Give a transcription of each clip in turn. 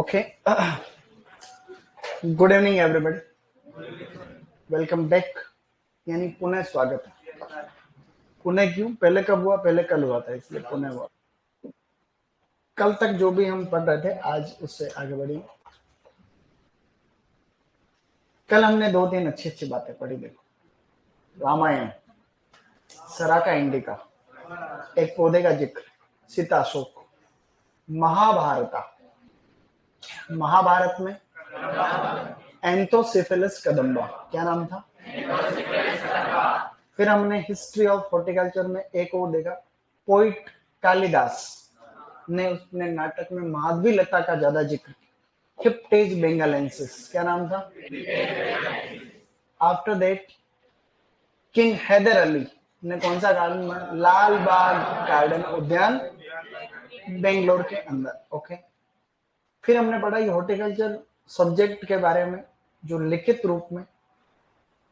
Okay. Good evening everybody, welcome back. यानी पुनः स्वागत है। पुनः क्यों? पहले कब हुआ? पहले कल हुआ था, इसलिए पुनः हुआ। कल तक जो भी हम पढ़ रहे थे आज उससे आगे बढ़ी। कल हमने 2-3 अच्छी अच्छी बातें पढ़ी। देखो, रामायण, सराका इंडिका, एक पौधे का जिक्र, सीताशोक, महाभारत में एंथोसिफिलस कदम्बा, क्या नाम था? फिर हमने हिस्ट्री ऑफ हॉर्टिकल्चर में एक और देखा, पोइट कालिदास ने उसने नाटक में माधवी लता का ज्यादा जिक्र, हिप्टेज बेंगालेंसिस, क्या नाम था? After that king Hyder Ali ने कौन सा गार्डन बनाया? लाल बाग गार्डन उद्यान, बेंगलोर के अंदर। ओके। फिर हमने पढ़ा ये हॉर्टिकल्चर सब्जेक्ट के बारे में, जो लिखित रूप में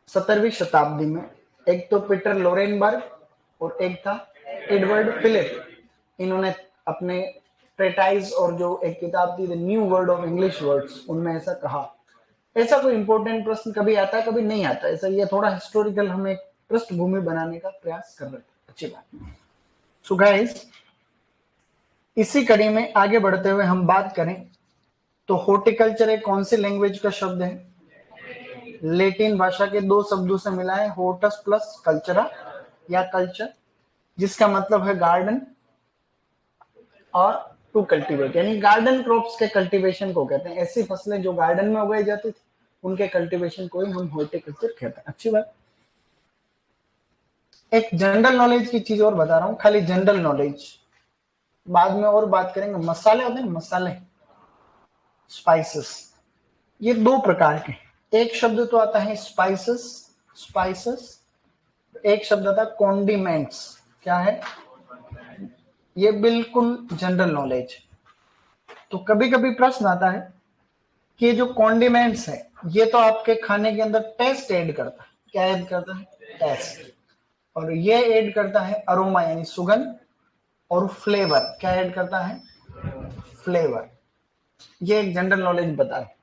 17वीं शताब्दी में एक तो पीटर लोरेनबर्ग और एक था एडवर्ड फिलिप, इन्होंने अपने ट्रेटाइज और जो एक किताब थी the new word of English words, उनमें ऐसा कहा। ऐसा कोई इंपॉर्टेंट प्रश्न कभी आता है, कभी नहीं आता। ऐसा ये थोड़ा हिस्टोरिकल हम एक पृष्ठभूमि बनाने का प्रयास कर रहे थे। अच्छी बात। सो गाइस, इसी कड़ी में आगे बढ़ते हुए हम बात करें तो हॉर्टिकल्चर एक कौन सी लैंग्वेज का शब्द है? लैटिन भाषा के दो शब्दों से मिला है, होर्टस प्लस कल्चरा या कल्चर, जिसका मतलब है गार्डन और टू कल्टीवेट, यानी गार्डन क्रॉप्स के कल्टीवेशन को कहते हैं। ऐसी फसलें जो गार्डन में उगाई जाती थी उनके कल्टीवेशन को ही हम हॉर्टिकल्चर कहते हैं। अच्छी बात। एक जनरल नॉलेज की चीज और बता रहा हूं, खाली जनरल नॉलेज, बाद में और बात करेंगे। मसाले होते हैं, मसाले, स्पाइसेस, ये दो प्रकार के। एक शब्द तो आता है स्पाइसेस, एक शब्द आता है कॉन्डिमेंट्स। क्या है ये? बिल्कुल जनरल नॉलेज। तो कभी कभी प्रश्न आता है कि ये जो कॉन्डिमेंट्स है ये तो आपके खाने के अंदर टेस्ट ऐड करता है। क्या ऐड करता है? टेस्ट। और ये ऐड करता है अरोमा यानी सुगंध, और फ्लेवर, क्या ऐड करता है? फ्लेवर। ये एक जनरल नॉलेज बता है।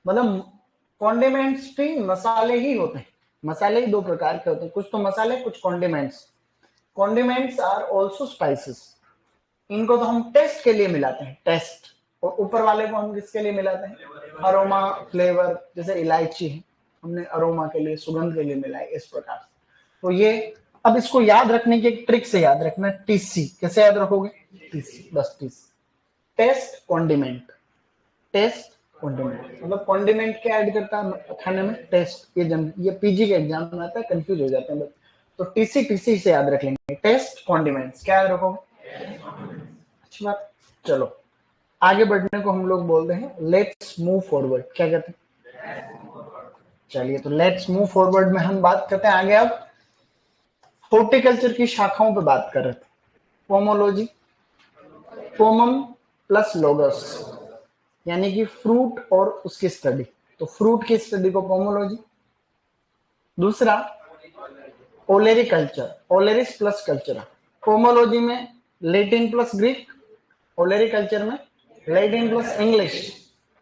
मतलब कॉन्डिमेंट्स भी मसाले ही होते हैं। मसाले ही दो प्रकार के होते हैं, कुछ तो मसाले, कुछ condiments. Condiments are also spices. इनको तो हम टेस्ट के लिए मिलाते हैं, टेस्ट। और ऊपर वाले को हम किसके लिए मिलाते हैं? Aroma, flavour. जैसे इलायची है, हमने अरोमा के लिए, सुगंध के लिए मिलाई, इस प्रकार से। तो ये, अब इसको याद रखने की एक ट्रिक से याद रखना, टीसी। कैसे याद रखोगे? टीसी, बस TC. Taste condiment, taste condiment. मतलब कॉन्डिमेंट क्या ऐड करता है खाने में? टेस्ट। ये पीजी के एग्जाम में आता है, कंफ्यूज हो जाते हैं बस। तो टीसी से याद रख लेंगे, टेस्ट कॉन्डिमेंट्स। क्या याद रखोगे? अच्छी बात। चलो आगे बढ़ने को हम लोग बोलते हैं लेट्स मूव फॉरवर्ड। क्या कहते हैं? चलिए, तो लेट्स मूव फॉरवर्ड में हम बात करते हैं आगे। अब हॉर्टिकल्चर की शाखाओं पे बात कर रहे थे। पोमोलॉजी, पोमम प्लस लोगस, यानी कि फ्रूट और उसकी स्टडी। तो फ्रूट की स्टडी को पोमोलॉजी। दूसरा ओलेरिकल्चर, ओलेरिस प्लस कल्चरा। पोमोलॉजी में लैटिन प्लस ग्रीक, ओलेरिकल्चर में लैटिन प्लस इंग्लिश।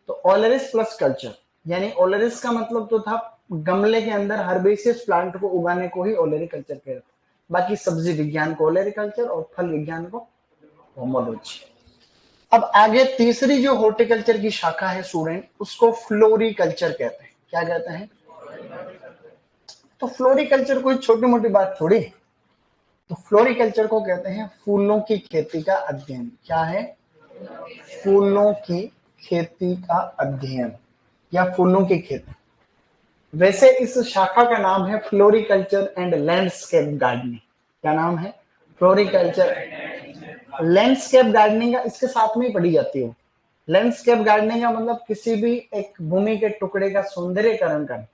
तो ओलेरिस प्लस कल्चर, यानी ओलेरिस का मतलब तो था गमले के अंदर हर्बेसियस प्लांट को उगाने को ही ओलेरिकल्चर कहते हैं। बाकी सब्जी विज्ञान को ओलेरिकल्चर और फल विज्ञान को पोमोलॉजी। अब आगे तीसरी जो हॉर्टिकल्चर की शाखा है स्टूडेंट, उसको फ्लोरिकल्चर कहते हैं। क्या कहते हैं? तो फ्लोरिकल्चर कोई छोटी मोटी बात थोड़ी। तो फ्लोरिकल्चर को कहते हैं फूलों की खेती का अध्ययन। क्या है? फूलों की खेती का अध्ययन या फूलों की खेती। वैसे इस शाखा का नाम है फ्लोरिकल्चर एंड लैंडस्केप गार्डनिंग। क्या नाम है? Floriculture, landscape gardening. इसके साथ में ही पढ़ी जाती है। लैंडस्केप गार्डनिंग का मतलब किसी भी एक भूमि के टुकड़े का सौंदर्यकरण करना,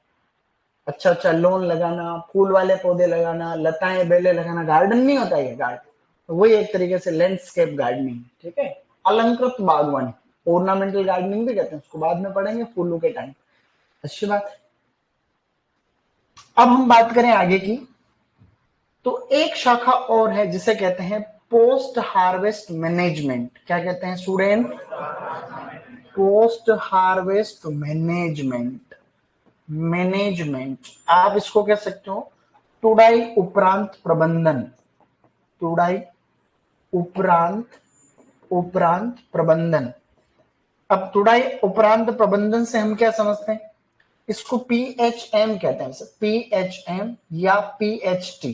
अच्छा अच्छा लॉन लगाना, फूल वाले पौधे लगाना, लताएं बेले लगाना। गार्डन नहीं होता ये, गार्डन तो वही एक तरीके से लैंडस्केप गार्डनिंग। ठीक है, अलंकृत बागवानी, ऑर्नामेंटल गार्डनिंग भी कहते हैं उसको, बाद में पढ़ेंगे फूलों के टाइम। अच्छी बात। अब हम बात करें आगे की, तो एक शाखा और है जिसे कहते हैं पोस्ट हार्वेस्ट मैनेजमेंट। क्या कहते हैं student? Post harvest management, management आप इसको कह सकते हो तुड़ाई उपरांत प्रबंधन, तुड़ाई उपरांत उपरांत प्रबंधन। अब तुड़ाई उपरांत प्रबंधन से हम क्या समझते हैं, इसको पीएचएम कहते हैं, पीएचएम या पीएचटी।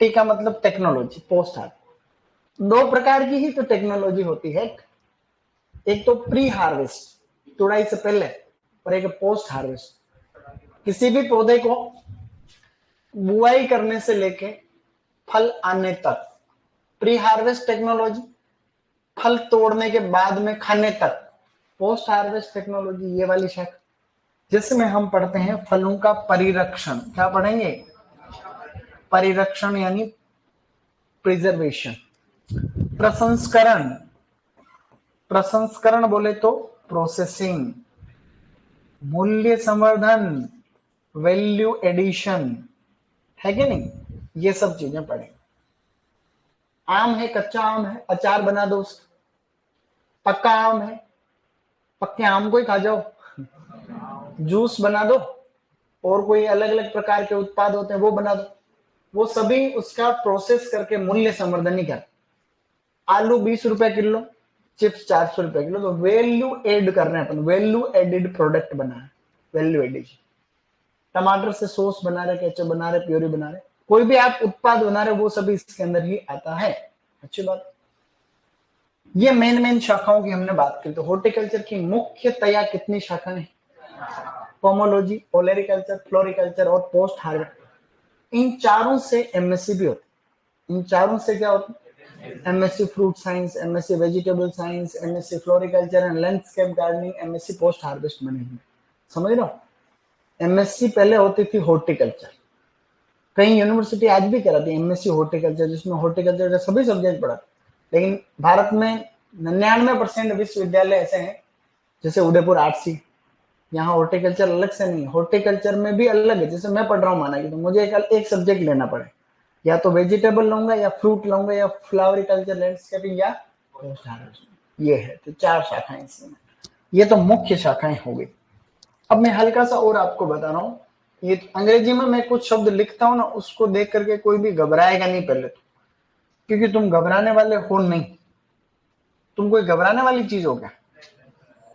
टी का मतलब टेक्नोलॉजी, पोस्ट हार्वेस्ट। दो प्रकार की ही तो टेक्नोलॉजी होती है, एक तो प्री हार्वेस्ट तुड़ाई से पहले, और एक पोस्ट हार्वेस्ट। किसी भी पौधे को बुआई करने से लेके फल आने तक प्री हार्वेस्ट टेक्नोलॉजी, फल तोड़ने के बाद में खाने तक पोस्ट हार्वेस्ट टेक्नोलॉजी, ये वाली शाखा जिसमें हम पढ़ते हैं फलों का परिरक्षण। क्या पढ़ेंगे, परिरक्षण यानी प्रिजर्वेशन। प्रसंस्करण, प्रसंस्करण बोले तो प्रोसेसिंग। मूल्य संवर्धन, वैल्यू एडिशन, है कि नहीं, ये सब चीजें पढ़ेंगे। आम है, कच्चा आम है, अचार बना दो उसका। पक्का आम है, पक्के आम को ही खा जाओ, जूस बना दो, और कोई अलग अलग प्रकार के उत्पाद होते हैं वो बना दो, वो सभी उसका प्रोसेस करके मूल्य संवर्धन ही कर। आलू 20 रुपए किलो, चिप्स 400 रुपए किलो, तो वैल्यू एड कर रहे हैं अपन, वैल्यू एडेड प्रोडक्ट बना है, वैल्यू एडिशन। टमाटर से सॉस बना रहे, केचप बना रहे, प्योरी बना रहे, कोई भी आप उत्पाद बना रहे वो सभी इसके अंदर ही आता है। अच्छी बात। ये मेन शाखाओं की हमने बात की। तो हॉर्टिकल्चर की मुख्यतया कितनी शाखाएं, पोमोलॉजी, ओलेरिकल्चर, फ्लोरिकल्चर और पोस्ट हार्वेस्ट। इन चारों से एमएससी भी होती। इन चारों से क्या होता है, MSc fruit science, MSc vegetable science, MSc floriculture and landscape gardening, MSc post harvest management. समझ रहे हो, एमएससी पहले होती थी हॉर्टिकल्चर, कई यूनिवर्सिटी आज भी कराती है एमएससी हॉर्टिकल्चर, जिसमें हॉर्टिकल्चर के सभी सब्जेक्ट पढ़ाते। लेकिन भारत में 99% विश्वविद्यालय ऐसे हैं, जैसे उदयपुर आरसी, यहाँ हॉर्टिकल्चर अलग से नहीं, हॉर्टिकल्चर में भी अलग है। जैसे मैं पढ़ रहा हूँ माना कि तो मुझे एक सब्जेक्ट लेना पड़े, या तो वेजिटेबल लूंगा या फ्रूट लूंगा या फ्लावरिकल्चर, लैंडस्केपिंग या पोस्ट हार्वेस्ट। ये है, तो 4 शाखाएं इसमें। ये तो मुख्य शाखाएं हो गई। अब मैं हल्का सा और आपको बता रहा हूँ, ये अंग्रेजी में मैं कुछ शब्द लिखता हूँ ना, उसको देख करके कोई भी घबराएगा नहीं पहले तो, क्योंकि तुम घबराने वाले हो नहीं। तुम कोई घबराने वाली चीज हो क्या,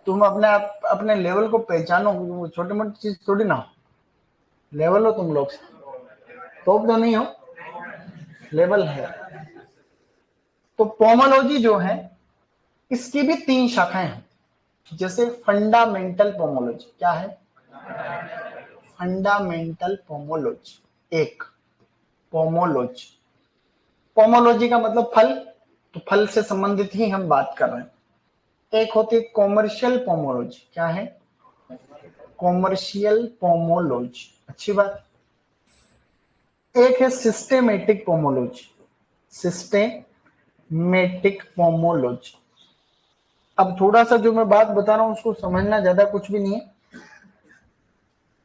तुम अपने लेवल को पहचानो, वो छोटी मोटी चीज थोड़ी ना हो। लेवल हो तुम लोग, टॉप तो नहीं हो, लेवल है। तो पोमोलॉजी जो है, इसकी भी 3 शाखाएं हैं। जैसे फंडामेंटल पोमोलॉजी, क्या है, फंडामेंटल पोमोलॉजी, एक पोमोलॉजी। पोमोलॉजी का मतलब फल, तो फल से संबंधित ही हम बात कर रहे हैं। एक होती है कॉमर्शियल पोमोलॉजी, क्या है, कॉमर्शियल पोमोलॉजी, अच्छी बात। एक है सिस्टेमेटिक पोमोलॉजी, सिस्टेमेटिक पोमोलॉजी। अब थोड़ा सा जो मैं बात बता रहा हूं उसको समझना, ज्यादा कुछ भी नहीं है।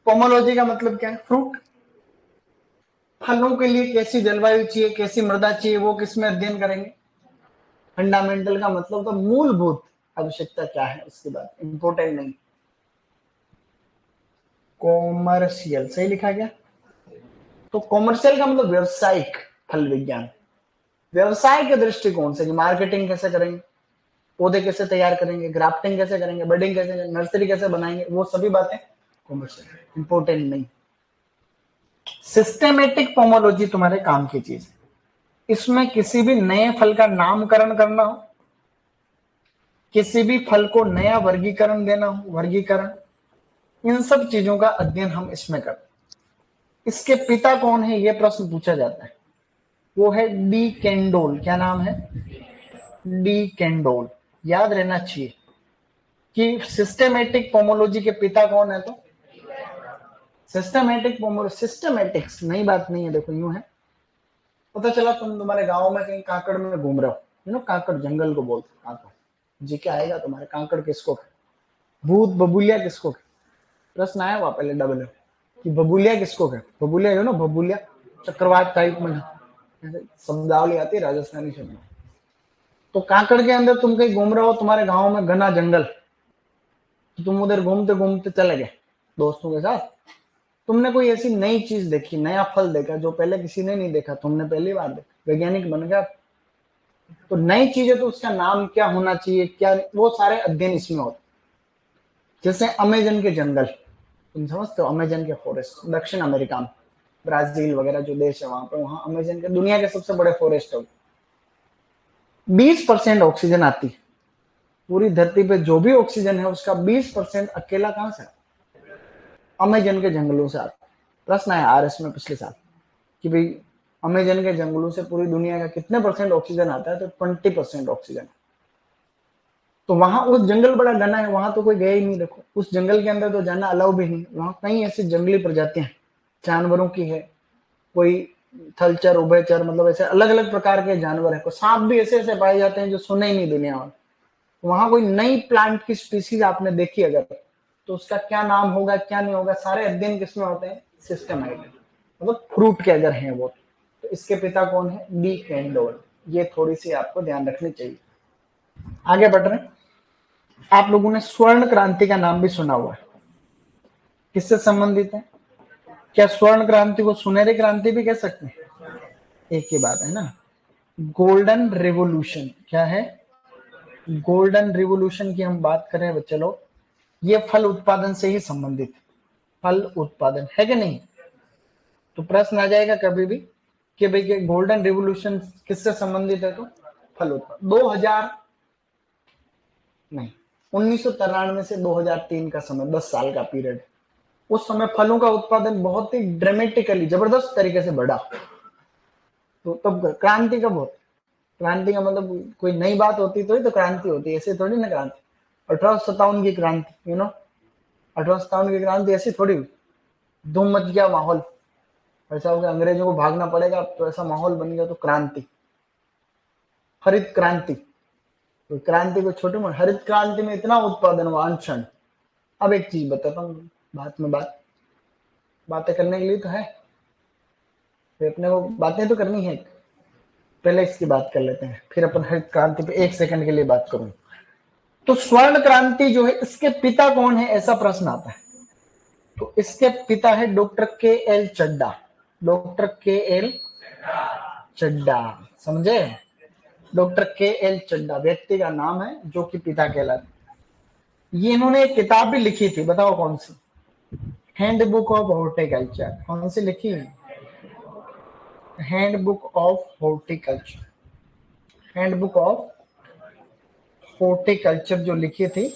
पोमोलॉजी का मतलब क्या है, फ्रूट, फलों के लिए कैसी जलवायु चाहिए, कैसी मृदा चाहिए, वो किसमें अध्ययन करेंगे। फंडामेंटल का मतलब तो मूलभूत आवश्यकता क्या है, उसके बाद इंपॉर्टेंट नहीं। कॉमर्शियल सही लिखा गया, तो कॉमर्शियल का मतलब व्यवसायिक फल विज्ञान, व्यवसाय के दृष्टिकोण से कि मार्केटिंग कैसे करेंगे, पौधे कैसे तैयार करेंगे, ग्राफ्टिंग कैसे करेंगे, बडिंग कैसे करेंगे, नर्सरी कैसे बनाएंगे, वो सभी बातें कॉमर्शियल, इंपॉर्टेंट नहीं। सिस्टेमेटिक पोमोलॉजी तुम्हारे काम की चीज है। इसमें किसी भी नए फल का नामकरण करना हो, किसी भी फल को नया वर्गीकरण देना हो, वर्गीकरण, इन सब चीजों का अध्ययन हम इसमें करते हैं। इसके पिता कौन है, यह प्रश्न पूछा जाता है, वो है डी कैंडोल। क्या नाम है, डी कैंडोल। याद रहना चाहिए कि सिस्टेमेटिक पोमोलॉजी के पिता कौन है, तो सिस्टेमेटिक पोमोलॉजी, सिस्टेमेटिक्स नई बात नहीं है। देखो यूं है, पता चला तुम्हारे गांव में कहीं काकड़ में घूम रहे हो, काकड़ जंगल को बोलते, काकड़ जी क्या आएगा तुम्हारे, काकड़ किसको, भूत बबूलिया किसको, प्रश्न आया हुआ पहले डबल कि बबूलिया किसको है, बबूलिया जो ना, बबूलिया चक्रवात टाइप में शब्दावली आती है राजस्थानी शब्द। तो काकड़ के अंदर तुम कहीं घूम रहे हो, तुम्हारे गांव में घना जंगल, तो तुम उधर घूमते घूमते चले गए दोस्तों के साथ, तुमने कोई ऐसी नई चीज देखी, नया फल देखा जो पहले किसी ने नहीं देखा, तुमने पहली बार देखा, वैज्ञानिक बन गया। तो नई चीज है तो उसका नाम क्या होना चाहिए, क्या, वो सारे अध्ययन इसमें होते। जैसे अमेजन के जंगल, तुम समझते हो, अमेजन के फॉरेस्ट दक्षिण अमेरिका में, ब्राजील वगैरह जो देश है वहां पे, वहां अमेजन के दुनिया के सबसे बड़े फॉरेस्ट है। 20% ऑक्सीजन आती है पूरी धरती पे, जो भी ऑक्सीजन है उसका 20% अकेला कहां से, अमेजन के जंगलों से आता। प्रश्न आया आरएस में पिछले साल कि भाई अमेजन के जंगलों से पूरी दुनिया का कितने परसेंट ऑक्सीजन आता है, तो 20% ऑक्सीजन। तो वहां उस जंगल बड़ा घना है, वहां तो कोई गया ही नहीं। देखो उस जंगल के अंदर तो जाना अलाउ भी नहीं, वहां कई ऐसी जंगली प्रजातियां जानवरों की है, कोई थलचर उभयचर, मतलब ऐसे अलग अलग प्रकार के जानवर है, सांप भी ऐसे ऐसे पाए जाते हैं जो सुने ही नहीं दुनिया में। वहां कोई नई प्लांट की स्पीसीज आपने देखी अगर, तो उसका क्या नाम होगा क्या नहीं होगा, सारे अध्ययन किसमें होते हैं, सिस्टमैटिक। मतलब फ्रूट के अगर हैं वो, तो इसके पिता कौन है, डी कैंडोल। ये थोड़ी सी आपको ध्यान रखनी चाहिए। आगे बढ़ रहे हैं। आप लोगों ने स्वर्ण क्रांति का नाम भी सुना हुआ है, किससे संबंधित है? क्या स्वर्ण क्रांति को सुनहरी क्रांति भी कह सकते हैं? एक ही बात है ना। गोल्डन रिवोल्यूशन क्या है, गोल्डन रिवोल्यूशन की हम बात करें बच्चे लोग, ये फल उत्पादन से ही संबंधित, फल उत्पादन है कि नहीं? तो प्रश्न आ जाएगा कभी भी कि भाई गोल्डन रिवोल्यूशन किससे संबंधित है, तो फल उत्पादन। 2000 नहीं, 1993 से 2003 का समय, 10 साल का पीरियड, उस समय फलों का उत्पादन बहुत ही ड्रामेटिकली जबरदस्त तरीके से बढ़ा। तो तब क्रांति कब होती, क्रांति का मतलब कोई नई बात होती तो ही तो क्रांति होती है, ऐसे थोड़ी ना क्रांति। 1857 की क्रांति, 1857 की क्रांति ऐसी थोड़ी हुई, धूम मच गया माहौल, ऐसा हो गया अंग्रेजों को भागना पड़ेगा, तो ऐसा माहौल बन गया, तो क्रांति, हरित क्रांति। तो क्रांति को छोटे में, हरित क्रांति में इतना उत्पादन हुआ अनशन। अब एक चीज बताता हूँ, बात में बातें करने के लिए तो है, फिर अपने को बातें तो करनी है, पहले इसकी बात कर लेते हैं, फिर अपन हरित क्रांति पे 1 सेकंड के लिए बात करूं। तो स्वर्ण क्रांति जो है, इसके पिता कौन है, ऐसा प्रश्न आता है। तो इसके पिता है डॉक्टर के एल चड्डा, डॉक्टर के एल चड्डा, समझे? डॉक्टर के एल चड्डा व्यक्ति का नाम है जो कि पिता कहलाते। ये इन्होंने एक किताब भी लिखी थी, बताओ कौन सी, हैंडबुक ऑफ हॉर्टिकल्चर। कौन सी लिखी है? Handbook of horticulture, handbook of horticulture जो लिखी थी,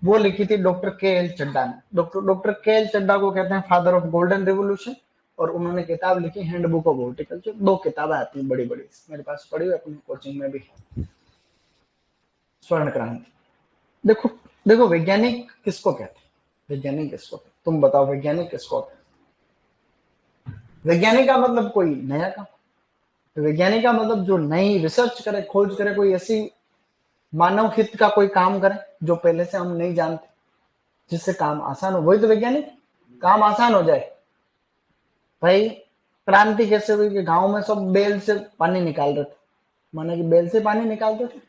वो लिखी थी डॉक्टर के एल चड्डा ने। डॉक्टर के एल चड्डा को कहते हैं फादर ऑफ गोल्डन रिवोल्यूशन, और उन्होंने किताब लिखी हैंडबुक ऑफ हॉर्टिकल्चर। 2 किताबें आती हैं बड़ी बड़ी, मेरे पास पढ़ी हुई अपनी कोचिंग में भी। स्वर्ण क्रांति, देखो देखो, वैज्ञानिक किसको कहते हैं, वैज्ञानिक किसको कहते हैं? तुम बताओ वैज्ञानिक किसको कहते हैं? वैज्ञानिक का मतलब कोई नया काम, वैज्ञानिक का मतलब जो नई रिसर्च करे, खोज करे, कोई ऐसी मानव हित का कोई काम करे जो पहले से हम नहीं जानते, जिससे काम आसान हो, वही तो वैज्ञानिक, काम आसान हो जाए। भाई क्रांति कैसे हुई कि गांव में सब बेल से पानी निकाल रहे थे, माने कि बेल से पानी निकालते थे,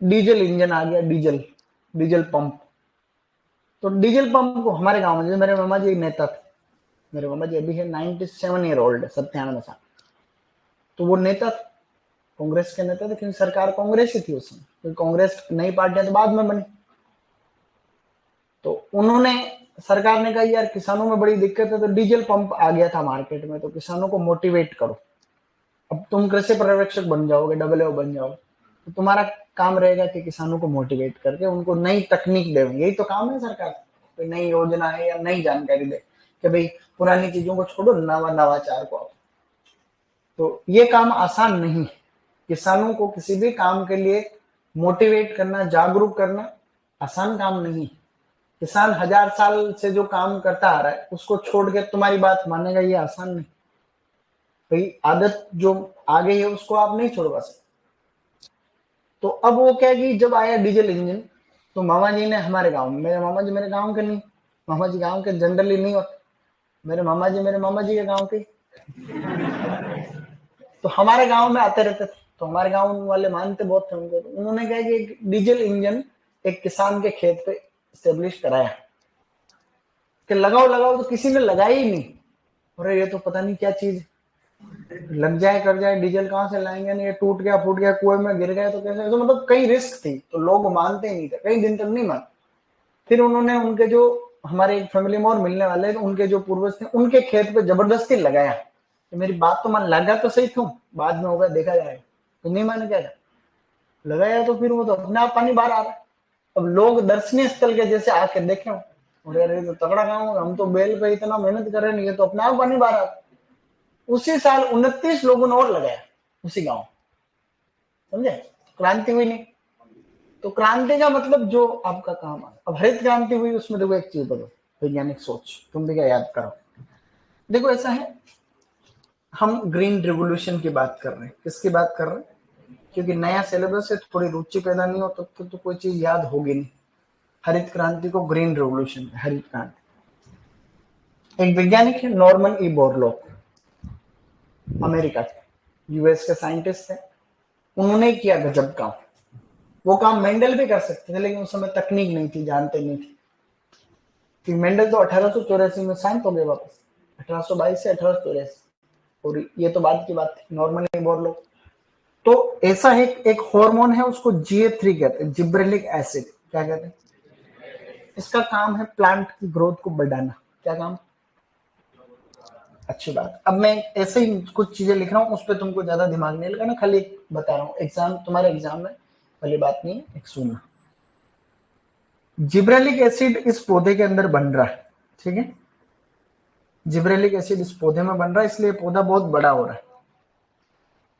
डीजल इंजन आ गया, डीजल पंप। तो डीजल पंप को हमारे गांव में, जैसे मेरे मामा जी नेता थे, मेरे मामा जी अभी है 97 ईयर ओल्ड, 97 साल, तो वो नेता थे, कांग्रेस के नेता थे, क्योंकि सरकार कांग्रेस ही थी उस समय, क्योंकि कांग्रेस नई पार्टियां तो बाद में बनी। तो उन्होंने, सरकार ने कहा यार किसानों में बड़ी दिक्कत है, तो डीजल पंप आ गया था मार्केट में, तो किसानों को मोटिवेट करो, अब तुम कृषि पर्यवेक्षक बन जाओगे, डबल बन जाओगे, तो तुम्हारा काम रहेगा कि किसानों को मोटिवेट करके उनको नई तकनीक दे, यही तो काम है सरकार, कोई नई योजना है या नई जानकारी दे कि भाई पुरानी चीजों को छोड़ो, नवाचार को आओ। तो ये काम आसान नहीं, किसानों को किसी भी काम के लिए मोटिवेट करना, जागरूक करना आसान काम नहीं। किसान 1000 साल से जो काम करता आ रहा है उसको छोड़ के तुम्हारी बात मानेगा, ये आसान नहीं। भाई आदत जो आ गई है उसको आप नहीं छोड़वा सकते। तो अब वो क्या कि जब आया डीजल इंजन, तो मामा जी ने हमारे गांव में, मेरे मामा जी मेरे गांव के नहीं, मामा जी गांव के जनरली नहीं होते, मेरे मामा जी के गांव के, तो हमारे गांव में आते रहते थे, तो हमारे गांव वाले मानते बहुत थे उनको। तो उन्होंने कहा कि डीजल इंजन एक किसान के खेत पे स्टेब्लिश कराया कि लगाओ लगाओ, तो किसी ने लगाया ही नहीं। अरे ये तो पता नहीं क्या चीज, लग जाए कर जाए, डीजल कहाँ से लाएंगे, नहीं ये टूट गया फूट गया कुएं में गिर गया तो कैसे, तो मतलब कई रिस्क थी, तो लोग मानते ही नहीं थे, कई दिन तक नहीं मान। फिर उन्होंने उनके जो हमारे एक फैमिली में और मिलने वाले उनके जो पूर्वज थे उनके खेत पे जबरदस्ती लगाया कि मेरी बात तो मान, लगा तो सही क्यों, बाद में होगा देखा जाएगा, तो नहीं मान क्या लगाया, तो फिर वो तो अपने आप पानी बाहर आ रहा है। अब लोग दर्शनीय स्थल के जैसे आके देखे, अरे तो तगड़ा काम होगा, हम तो बेल पे इतना मेहनत कर रहे नहीं, ये तो अपने आप पानी बाहर आ रहा है। उसी साल 29 लोगों ने और लगाया उसी गांव, समझे, क्रांति हुई नहीं। तो क्रांति का मतलब जो आपका काम है, अब हरित क्रांति हुई, उसमें देखो एक चीज बदलो, वैज्ञानिक सोच, तुम भी क्या याद करो। देखो ऐसा है, हम ग्रीन रिवोल्यूशन की बात कर रहे हैं, किसकी बात कर रहे हैं, क्योंकि नया सिलेबस है, थोड़ी रुचि पैदा नहीं हो तो कोई चीज याद होगी नहीं। हरित क्रांति को ग्रीन रिवोल्यूशन, हरित क्रांति। एक वैज्ञानिक है नॉर्मन ई बोरलॉग, अमेरिका के, यूएस के साइंटिस्ट है, उन्होंने किया गजब काम। वो काम मेंडल भी कर सकते थे, लेकिन उस समय तकनीक नहीं थी, जानते नहीं थे। कि मेंडल तो 1884 में शांत हो गए वापस, 1822 से 1884, और ये तो बाद की बात थी, नॉर्मल ई बोरलॉग। तो ऐसा एक हार्मोन है, उसको GA3 कहते हैं, जिब्रेलिक एसिड, क्या कहते हैं, इसका काम है प्लांट की ग्रोथ को बढ़ाना। क्या काम, अच्छी बात। अब मैं ऐसे ही कुछ चीजें लिख रहा हूँ, उस पर तुमको ज्यादा दिमाग नहीं लगाना, खाली बता रहा हूँ, एग्जाम तुम्हारे एग्जाम में वाली बात नहीं है, एक सुनना। जिब्रेलिक एसिड इस पौधे के अंदर बन रहा है, ठीक है, जिब्रेलिक एसिड इस पौधे में बन रहा है, इसलिए पौधा बहुत बड़ा हो रहा है।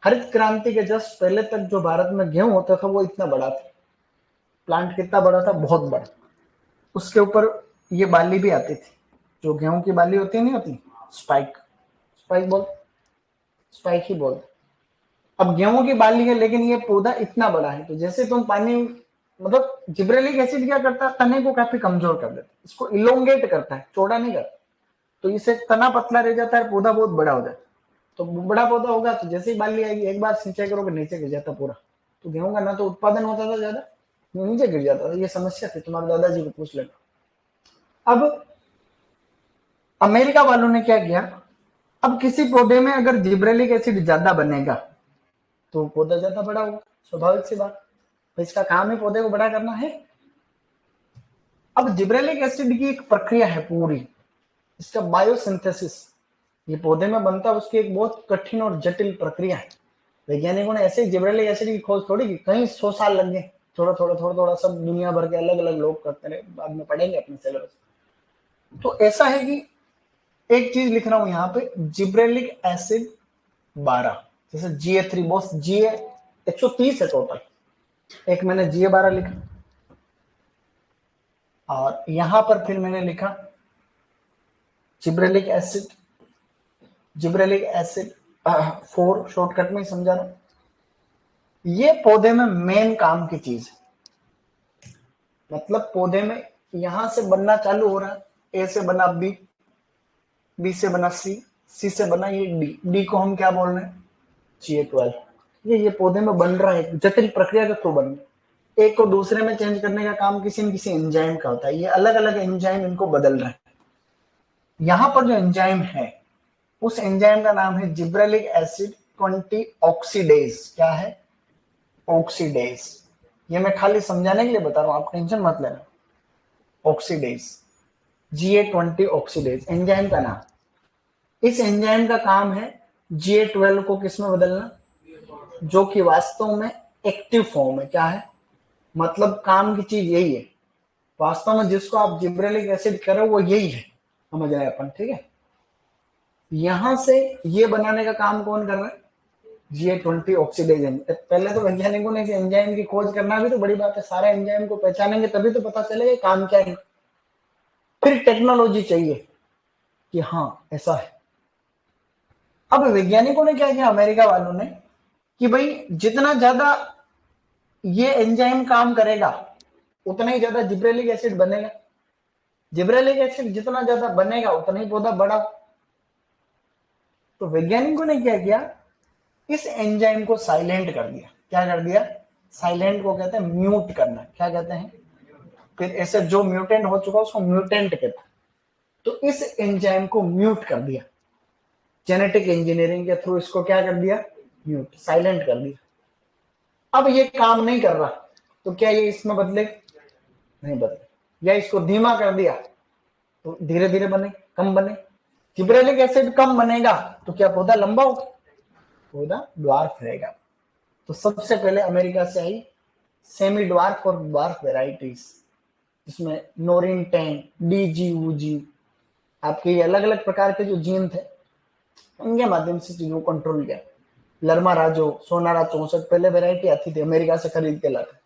हरित क्रांति के जस्ट पहले तक जो भारत में गेहूं होता था वो इतना बड़ा था, प्लांट कितना बड़ा था, बहुत बड़ा, उसके ऊपर ये बाली भी आती थी, जो गेहूं की बाली होती नहीं होती, स्पाइक, स्पाइक बोल, स्पाइक ही बोल। अब गेहूं की बाली है, लेकिन ये पौधा इतना बड़ा है, तो जैसे तुम पानी, मतलब जिब्रेलिक एसिड क्या करता है, तने को काफी कमजोर कर देता है, इसको इलोंगेट करता है, चौड़ा नहीं करता, तो इससे तना पतला रह जाता है, पौधा बहुत बड़ा हो जाता है। तो बड़ा पौधा होगा तो जैसे ही बाली आएगी, एक बार सिंचाई करोगे नीचे गिर जाता पूरा, तो गेहूं का ना तो उत्पादन होता था ज्यादा, नीचे गिर जाता था। ये समस्या थी, तुम्हारे दादाजी को पूछ लेना। अब अमेरिका वालों ने क्या किया, अब किसी पौधे में अगर जिब्रेलिक एसिड ज्यादा बनेगा तो पौधा ज्यादा बड़ा होगा, स्वाभाविक सी बात, तो इसका काम ही पौधे को बड़ा करना है। अब जिब्रेलिक एसिड की एक प्रक्रिया है पूरी, इसका बायोसिंथेसिस, ये पौधे में बनता है, उसकी एक बहुत कठिन और जटिल प्रक्रिया है। वैज्ञानिकों ने ऐसे जिब्रेलिक एसिड की खोज थोड़ी की, कई 100 साल लग गए, थोड़ा थोड़ा थोड़ा थोड़ा, सब दुनिया भर के अलग अलग लोग करते रहे, बाद में पढ़ेंगे अपने सिलेबस। तो ऐसा है कि एक चीज लिख रहा हूं यहाँ पे, जिब्रेलिक एसिड 12, जैसे GA3 बॉस, GA 130 है टोटल, एक मैंने GA 12 लिखा, और यहां पर फिर मैंने लिखा gibberellic acid, gibberellic acid 4, shortcut में समझा रहा हूं। ये पौधे में मेन काम की चीज है, मतलब पौधे में यहां से बनना चालू हो रहा है, ए से बना बी, बी से बना सी, सी से बना ये डी, डी को हम क्या बोल रहे हैं, GA12। ये पौधे में बन रहा है, जटिल प्रक्रिया के थ्रू बन रहा है। एक को दूसरे में चेंज करने का काम किसी न किसी एंजाइम का होता है, ये अलग अलग एंजाइम इनको बदल रहा है। यहां पर जो एंजाइम है, उस एंजाइम का नाम है जिब्रेलिक एसिड 20 ऑक्सीडेज। क्या है, ऑक्सीडेज। ये मैं खाली समझाने के लिए बता रहा हूं, आप टेंशन मत लेना। ऑक्सीडेज, GA20 ऑक्सीडेज एंजाइम का नाम। इस एंजाइम का काम है GA12 को किस में बदलना, जो कि वास्तव में एक्टिव फॉर्म है। क्या है, मतलब काम की चीज यही है, वास्तव में जिसको आप जिब्रेलिक एसिड कर रहे हो वो यही है, समझ रहे हैं अपन, ठीक है। यहां से ये बनाने का काम कौन कर रहा है, GA20 ऑक्सीडेज। पहले तो वैज्ञानिकों ने एंजाइम की खोज करना भी तो बड़ी बात है, सारे एंजाइम को पहचानेंगे तभी तो पता चलेगा काम क्या है। फिर टेक्नोलॉजी चाहिए कि हाँ ऐसा है। अब वैज्ञानिकों ने क्या किया, अमेरिका वालों ने, कि भाई जितना ज्यादा ये एंजाइम काम करेगा उतना ही ज्यादा जिब्रेलिक एसिड बनेगा, जिब्रेलिक एसिड जितना ज्यादा बनेगा उतना ही पौधा बड़ा। तो वैज्ञानिकों ने क्या किया, इस एंजाइम को साइलेंट कर दिया। क्या कर दिया, साइलेंट को कहते हैं म्यूट करना। क्या कहते हैं, फिर ऐसे जो म्यूटेंट हो चुका उसको म्यूटेंट कहता है। तो इस एंजाइम को म्यूट कर दिया, जेनेटिक इंजीनियरिंग के थ्रू इसको क्या कर दिया, म्यूट, साइलेंट कर दिया। अब ये काम नहीं कर रहा, तो क्या ये इसमें बदले, नहीं बदले। या इसको धीमा कर दिया तो धीरे धीरे बने, कम बने। जिब्रेलिक एसिड कम बनेगा तो क्या पौधा लंबा होगा, पौधा ड्वार्फ रहेगा। तो सबसे पहले अमेरिका से आई सेमी ड्वार्फ और ड्वार्फ वेराइटीज, जिसमें नोरिन 10, डीजीयूजी, आपके ये अलग अलग प्रकार के जो जीन थे उनके माध्यम से चीजों को कंट्रोल किया। लर्मा राजो, सोनारा 64 पहले वेराइटी आती थी, अमेरिका से खरीद के लाते।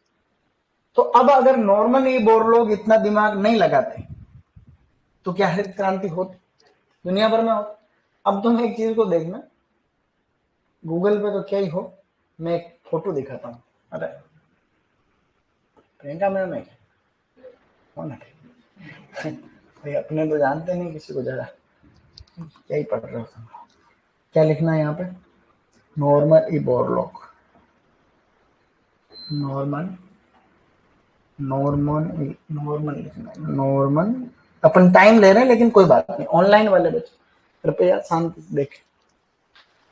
तो अब अगर नॉर्मली बोर लोग इतना दिमाग नहीं लगाते तो क्या हरित क्रांति होती, दुनिया भर में हो। अब तुम एक चीज को देखना, गूगल पे तो क्या ही हो, मैं एक फोटो दिखाता हूँ। अरे प्रियंका मैम है कौन है भाई, अपने तो जानते नहीं किसी को, जरा क्या ही पढ़ रहे हो तुम। क्या लिखना है यहाँ पे, नॉर्मन ई बोरलॉग, नॉर्मन लिखना है, नॉर्मन। अपन टाइम ले रहे हैं लेकिन कोई बात नहीं, ऑनलाइन वाले बच्चे कृपया शांति से देखें।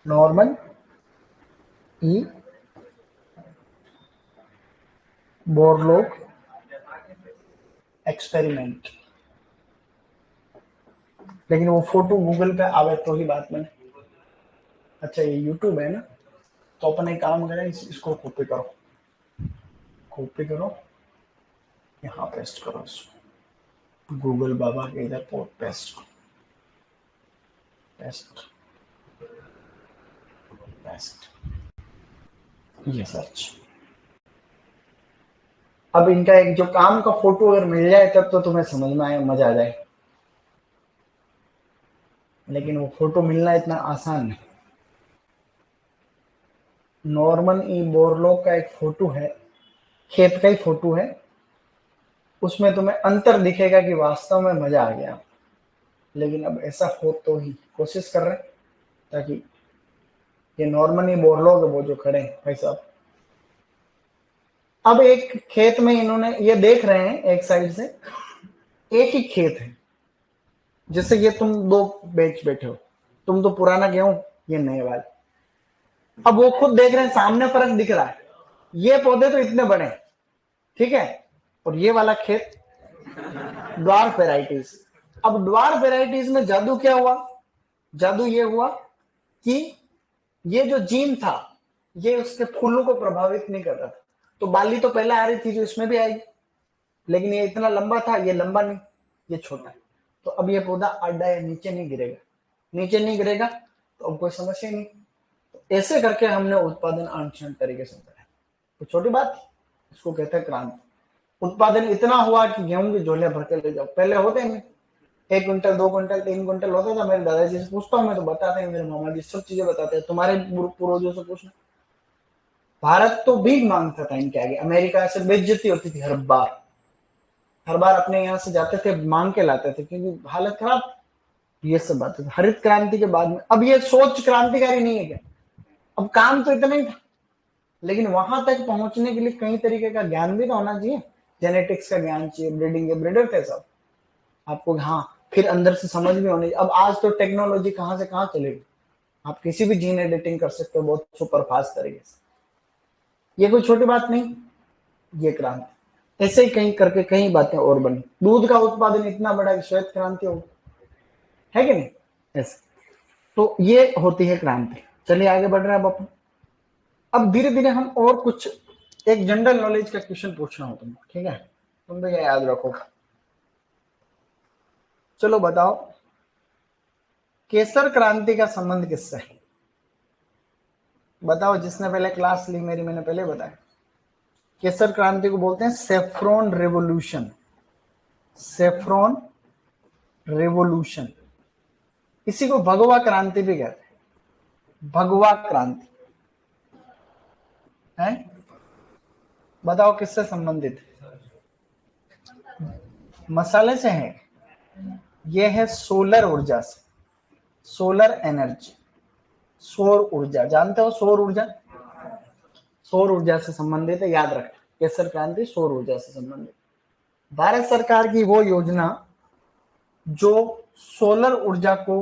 नॉर्मन ई बोरलॉग एक्सपेरिमेंट, लेकिन वो फोटो गूगल पे आवे तो ही बात बने। अच्छा ये यूट्यूब है ना, तो अपन एक काम करें, इसको कॉपी करो, यहाँ पेस्ट करो, इसको गूगल बाबा के इधर पेस्ट ये सर्च। अब इनका एक जो काम का फोटो अगर मिल जाए तब तो तुम्हें समझ में आए, मजा आ जाए, लेकिन वो फोटो मिलना इतना आसान नहीं। नॉर्मन ई बोरलॉग का एक फोटो है, खेत का ही फोटो है, उसमें तुम्हें अंतर दिखेगा कि वास्तव में मजा आ गया। लेकिन अब ऐसा हो तो ही कोशिश कर रहे हैं ताकि ये नॉर्मन ई बोरलॉग वो जो खड़े हैं भाई साहब। अब एक खेत में इन्होंने ये देख रहे हैं, एक साइड से एक ही खेत है, जैसे ये तुम दो बेच बैठे हो, तुम तो पुराना गेहूं, ये नए वाले। अब वो खुद देख रहे हैं सामने फर्क दिख रहा है, ये पौधे तो इतने बड़े, ठीक है, और ये वाला खेत ड्वार्फ वेराइटीज। अब ड्वार्फ वेराइटीज में जादू क्या हुआ, जादू ये हुआ कि ये जो जीन था ये उसके फूलों को प्रभावित नहीं कर रहा था। तो बाली तो पहले आ रही थी जो इसमें भी आएगी, लेकिन ये इतना लंबा था, ये लंबा नहीं, ये छोटा है। तो अब ये पौधा अड्डा है, नीचे नहीं गिरेगा, तो अब कोई समस्या नहीं। तो ऐसे करके हमने उत्पादन आंशिक तरीके से बढ़ाया। तो छोटी बात, इसको कहते हैं क्रांति। उत्पादन इतना हुआ कि गेहूं की झोलियां भर के ले जाओ, पहले होते नहीं, 1 क्विंटल 2 क्विंटल 3 क्विंटल होता था। मेरे दादाजी से पूछता हूँ मैं तो बताते हैं, मेरे मामा जी सब चीजें बताते हैं, तुम्हारे पूर्वजों से पूछना। भारत तो भीख मांगता था इनके आगे, अमेरिका से बेइज्जती होती थी हर बार अपने यहाँ से जाते थे मांग के लाते थे क्योंकि हालत खराब। ये सब बातें हरित क्रांति के बाद में, अब ये सोच क्रांतिकारी नहीं है क्या, अब काम तो इतना ही था, लेकिन वहां तक पहुंचने के लिए कई तरीके का ज्ञान भी तो होना चाहिए, जेनेटिक्स का ज्ञान चाहिए, ब्रीडिंग के ब्रीडर थे सब आपको, हाँ, फिर अंदर से समझ भी होनी। अब आज तो टेक्नोलॉजी कहाँ से कहाँ चलेगी, आप किसी भी जीन एडिटिंग कर सकते हो बहुत सुपर फास्ट तरीके से, ये कोई छोटी बात नहीं, ये क्रांति। ऐसे ही कहीं करके कई बातें और बनी, दूध का उत्पादन इतना बड़ा श्वेत क्रांति हो, है कि नहीं ऐसे। तो ये होती है क्रांति। चलिए आगे बढ़ रहे हैं अब धीरे धीरे हम और कुछ एक जनरल नॉलेज का क्वेश्चन पूछना हो तुमको, ठीक है, तुम तो ये याद रखो। चलो बताओ, केसर क्रांति का संबंध किससे है, बताओ, जिसने पहले क्लास ली मेरी, मैंने पहले बताया। केसर क्रांति को बोलते हैं सेफ्रॉन रेवोल्यूशन, सेफ्रॉन रेवोल्यूशन। इसी को भगवा क्रांति भी कहते हैं, भगवा क्रांति है। बताओ किससे संबंधित है, मसाले से है, ये है सोलर ऊर्जा से, सोलर एनर्जी, सौर ऊर्जा, जानते हो सौर ऊर्जा, सौर ऊर्जा से संबंधित है, याद रखना, केसर क्रांति सौर ऊर्जा से संबंधित। भारत सरकार की वो योजना जो सोलर ऊर्जा को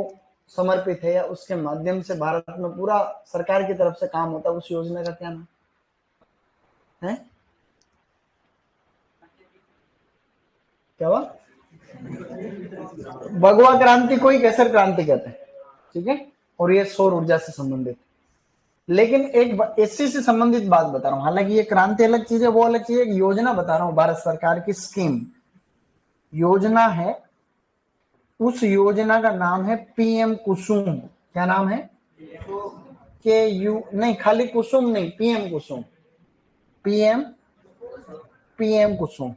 समर्पित है या उसके माध्यम से भारत में पूरा सरकार की तरफ से काम होता है, उस योजना का क्या नाम है? क्या हुआ? भगवा क्रांति को ही केसर क्रांति कहते हैं, ठीक है। और ये सौर ऊर्जा से संबंधित। लेकिन एक इसी से संबंधित बात बता रहा हूं, हालांकि ये क्रांति अलग चीज है, वो अलग चीज है। एक योजना बता रहा हूं, भारत सरकार की स्कीम योजना है। उस योजना का नाम है पीएम कुसुम। क्या नाम है? के यू नहीं, खाली कुसुम नहीं, पीएम कुसुम। पीएम पीएम कुसुम।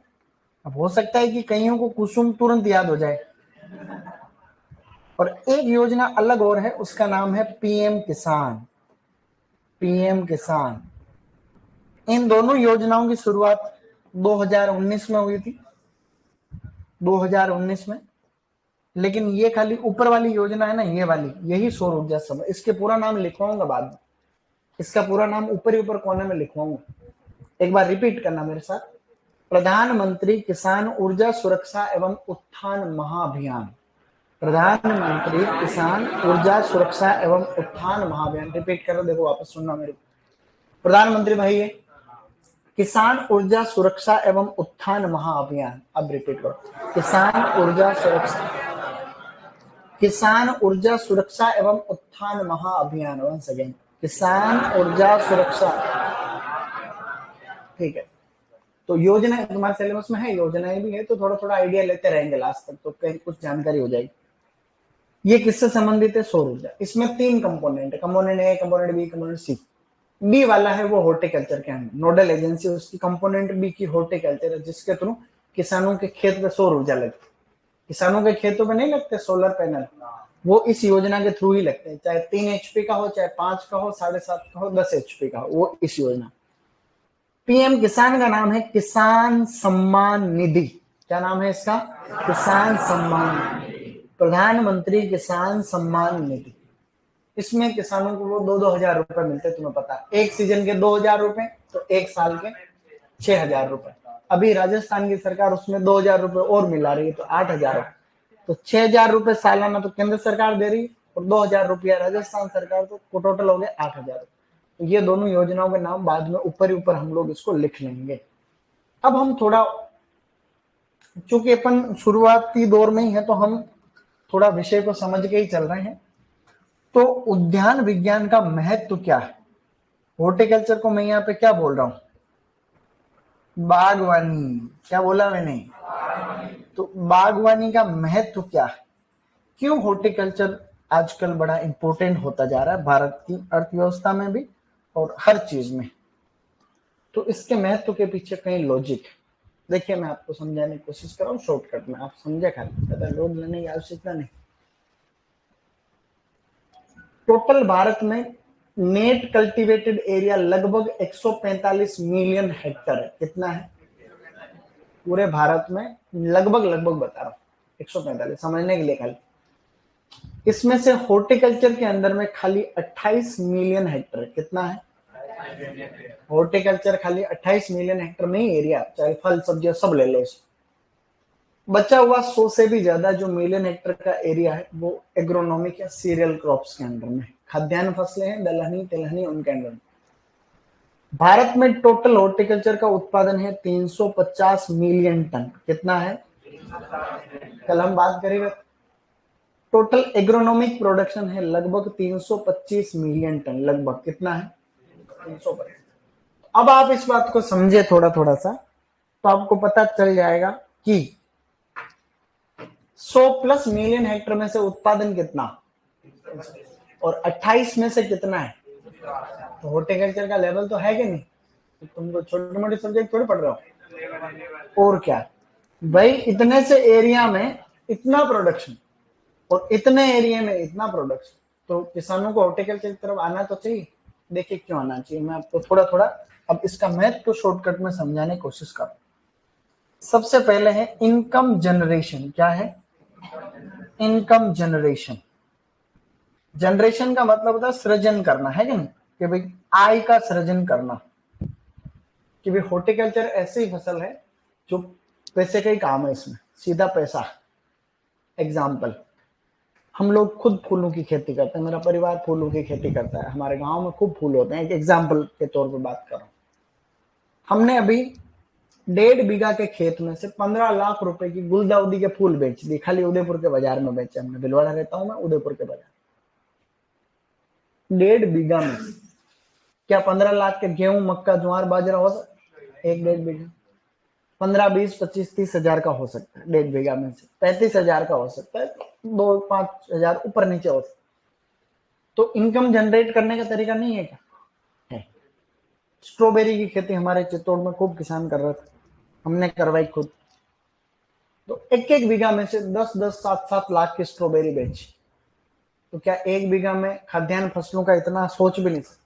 अब हो सकता है कि कईयों को कुसुम तुरंत याद हो जाए, और एक योजना अलग और है, उसका नाम है पीएम किसान। पीएम किसान। इन दोनों योजनाओं की शुरुआत 2019 में हुई थी, 2019 में। लेकिन ये खाली ऊपर वाली योजना है ना, ये वाली, यही सौर ऊर्जा सब। इसके पूरा नाम लिखवाऊंगा बाद में, इसका पूरा नाम ऊपर ही ऊपर कोने में लिखवाऊंगा। एक बार रिपीट करना मेरे साथ। प्रधानमंत्री किसान ऊर्जा सुरक्षा एवं उत्थान महाअभियान। प्रधानमंत्री किसान ऊर्जा सुरक्षा एवं उत्थान महाअभियान। रिपीट करो, देखो वापस सुनना मेरे। प्रधानमंत्री भाई है किसान ऊर्जा सुरक्षा एवं उत्थान महाअभियान। अब रिपीट करो, किसान ऊर्जा सुरक्षा, किसान ऊर्जा सुरक्षा एवं उत्थान महाअभियान। वंस अगेन, किसान ऊर्जा सुरक्षा। ठीक है, तो योजना तुम्हारे सिलेबस में है, योजनाएं भी है, तो थोड़ा थोड़ा आइडिया लेते रहेंगे लास्ट तक, तो कहीं कुछ जानकारी हो जाएगी। ये किससे संबंधित है? सौर ऊर्जा। इसमें 3 कंपोनेंट है, component A, component B, component C. B वाला है वो हॉर्टिकल्चर के अंदर, नोडल एजेंसी उसकी कंपोनेंट बी की हॉर्टिकल्चर है, जिसके थ्रू किसानों के खेत में सौर ऊर्जा लगती है। किसानों के खेतों में नहीं लगते सोलर पैनल, वो इस योजना के थ्रू ही लगते हैं। चाहे 3 HP का हो, चाहे 5 का हो, 7.5 का हो, 10 HP का हो, वो इस योजना। पीएम किसान का नाम है किसान सम्मान निधि। क्या नाम है इसका? किसान सम्मान निधि। प्रधानमंत्री किसान सम्मान निधि। इसमें किसानों को वो 2-2 हजार रुपए मिलते, तुम्हें पता। एक सीजन के 2 हजार रुपए, तो एक साल के 6 हजार रुपए। अभी राजस्थान की सरकार उसमें 2 हजार रुपए और मिला रही है, तो 8 हजार। तो 6 हजार रुपए सालाना तो केंद्र सरकार दे रही, और 2 हजार रुपया राजस्थान सरकार, तो टोटल हो गए 8 हजार। तो ये दोनों योजनाओं के नाम बाद में ऊपर ही ऊपर हम लोग इसको लिख लेंगे। अब हम थोड़ा, चूंकि अपन शुरुआती दौर में ही है, तो हम थोड़ा विषय को समझ के ही चल रहे हैं। तो उद्यान विज्ञान का महत्व क्या है? हॉर्टिकल्चर को मैं यहाँ पे क्या बोल रहा हूं? बागवानी। क्या बोला मैंने? तो बागवानी का महत्व क्या है? क्यों हॉर्टिकल्चर आजकल बड़ा इंपॉर्टेंट होता जा रहा है भारत की अर्थव्यवस्था में भी और हर चीज में? तो इसके महत्व के पीछे कई लॉजिक है। देखिए, मैं आपको समझाने की कोशिश कर रहा हूँ शॉर्टकट में, आप समझे, खाली ज्यादा लोड लेने की आवश्यकता नहीं। टोटल भारत में नेट कल्टीवेटेड एरिया लगभग 145 मिलियन हेक्टर है। कितना है पूरे भारत में? लगभग बता रहा हूँ, 145, समझने के लिए खाली। इसमें से हॉर्टिकल्चर के अंदर में खाली 28 मिलियन हेक्टर। कितना है? हॉर्टिकल्चर खाली 28 मिलियन हेक्टर में ही एरिया, चाहे फल सब्जियां सब ले लो। बचा हुआ 100 से भी ज्यादा जो मिलियन हेक्टर का एरिया है, वो एग्रोनॉमिक या सीरियल क्रॉप्स के अंदर में, खाद्यान्न फसलें हैं, दलहनी तिलहनी, उनके अंदर में। भारत में टोटल हॉर्टिकल्चर का उत्पादन है 350 मिलियन टन। कितना है? कल हम बात करेंगे। टोटल एग्रोनॉमिक प्रोडक्शन है लगभग 325 मिलियन टन। लगभग कितना है? 325। अब आप इस बात को समझे थोड़ा थोड़ा सा, तो आपको पता चल जाएगा कि 100+ मिलियन हेक्टर में से उत्पादन कितना, और 28 में से कितना है। तो हॉर्टिकल्चर का लेवल तो है कि नहीं? तो तुम तो छोटे मोटे सब्जेक्ट थोड़े पढ़ रहे हो। और क्या भाई, इतने से एरिया में इतना प्रोडक्शन, और इतने एरिया में इतना प्रोडक्शन, तो किसानों को हॉर्टिकल्चर की तरफ आना तो चाहिए। देखिए क्यों आना चाहिए, मैं आपको थोड़ा थोड़ा अब इसका महत्व तो शॉर्टकट में समझाने की कोशिश कर। सबसे पहले है इनकम जनरेशन। क्या है? Income generation. जनरेशन का मतलब होता है सृजन करना, है कि नहीं? कि भाई आय का सृजन करना। कि भाई हॉर्टिकल्चर ऐसी फसल है जो पैसे का ही काम है इसमें, सीधा पैसा। एग्जाम्पल, हम लोग खुद फूलों की खेती करते हैं, मेरा परिवार फूलों की खेती करता है, हमारे गांव में खूब फूल होते हैं। एक एग्जाम्पल के तौर पर बात कर रहा हूं, हमने अभी 1.5 बीघा के खेत में से 15 लाख रुपए की गुलदाउदी के फूल बेच दी, खाली उदयपुर के बाजार में बेचे हमने। भिलवाड़ा रहता हूं मैं, उदयपुर के बाजार। 1.5 बीघा में क्या 15 लाख के गेहूं, मक्का, ज्वार, बाजरा हो सकता? 1-1.5 बीघा 15, 20, 25, 30 हजार का हो सकता है। 1.5 बीघा में से 35 हजार का हो सकता है, 2-5 हजार ऊपर नीचे हो सकता है। तो इनकम जनरेट करने का तरीका नहीं है क्या? है। स्ट्रॉबेरी की खेती हमारे चित्तौड़ में खूब किसान कर रहे थे, हमने करवाई खुद। तो 1-1 बीघा में से 10-10, 7-7 लाख की स्ट्रॉबेरी बेची। तो क्या 1 बीघा में खाद्यान्न फसलों का इतना सोच भी नहीं सकते।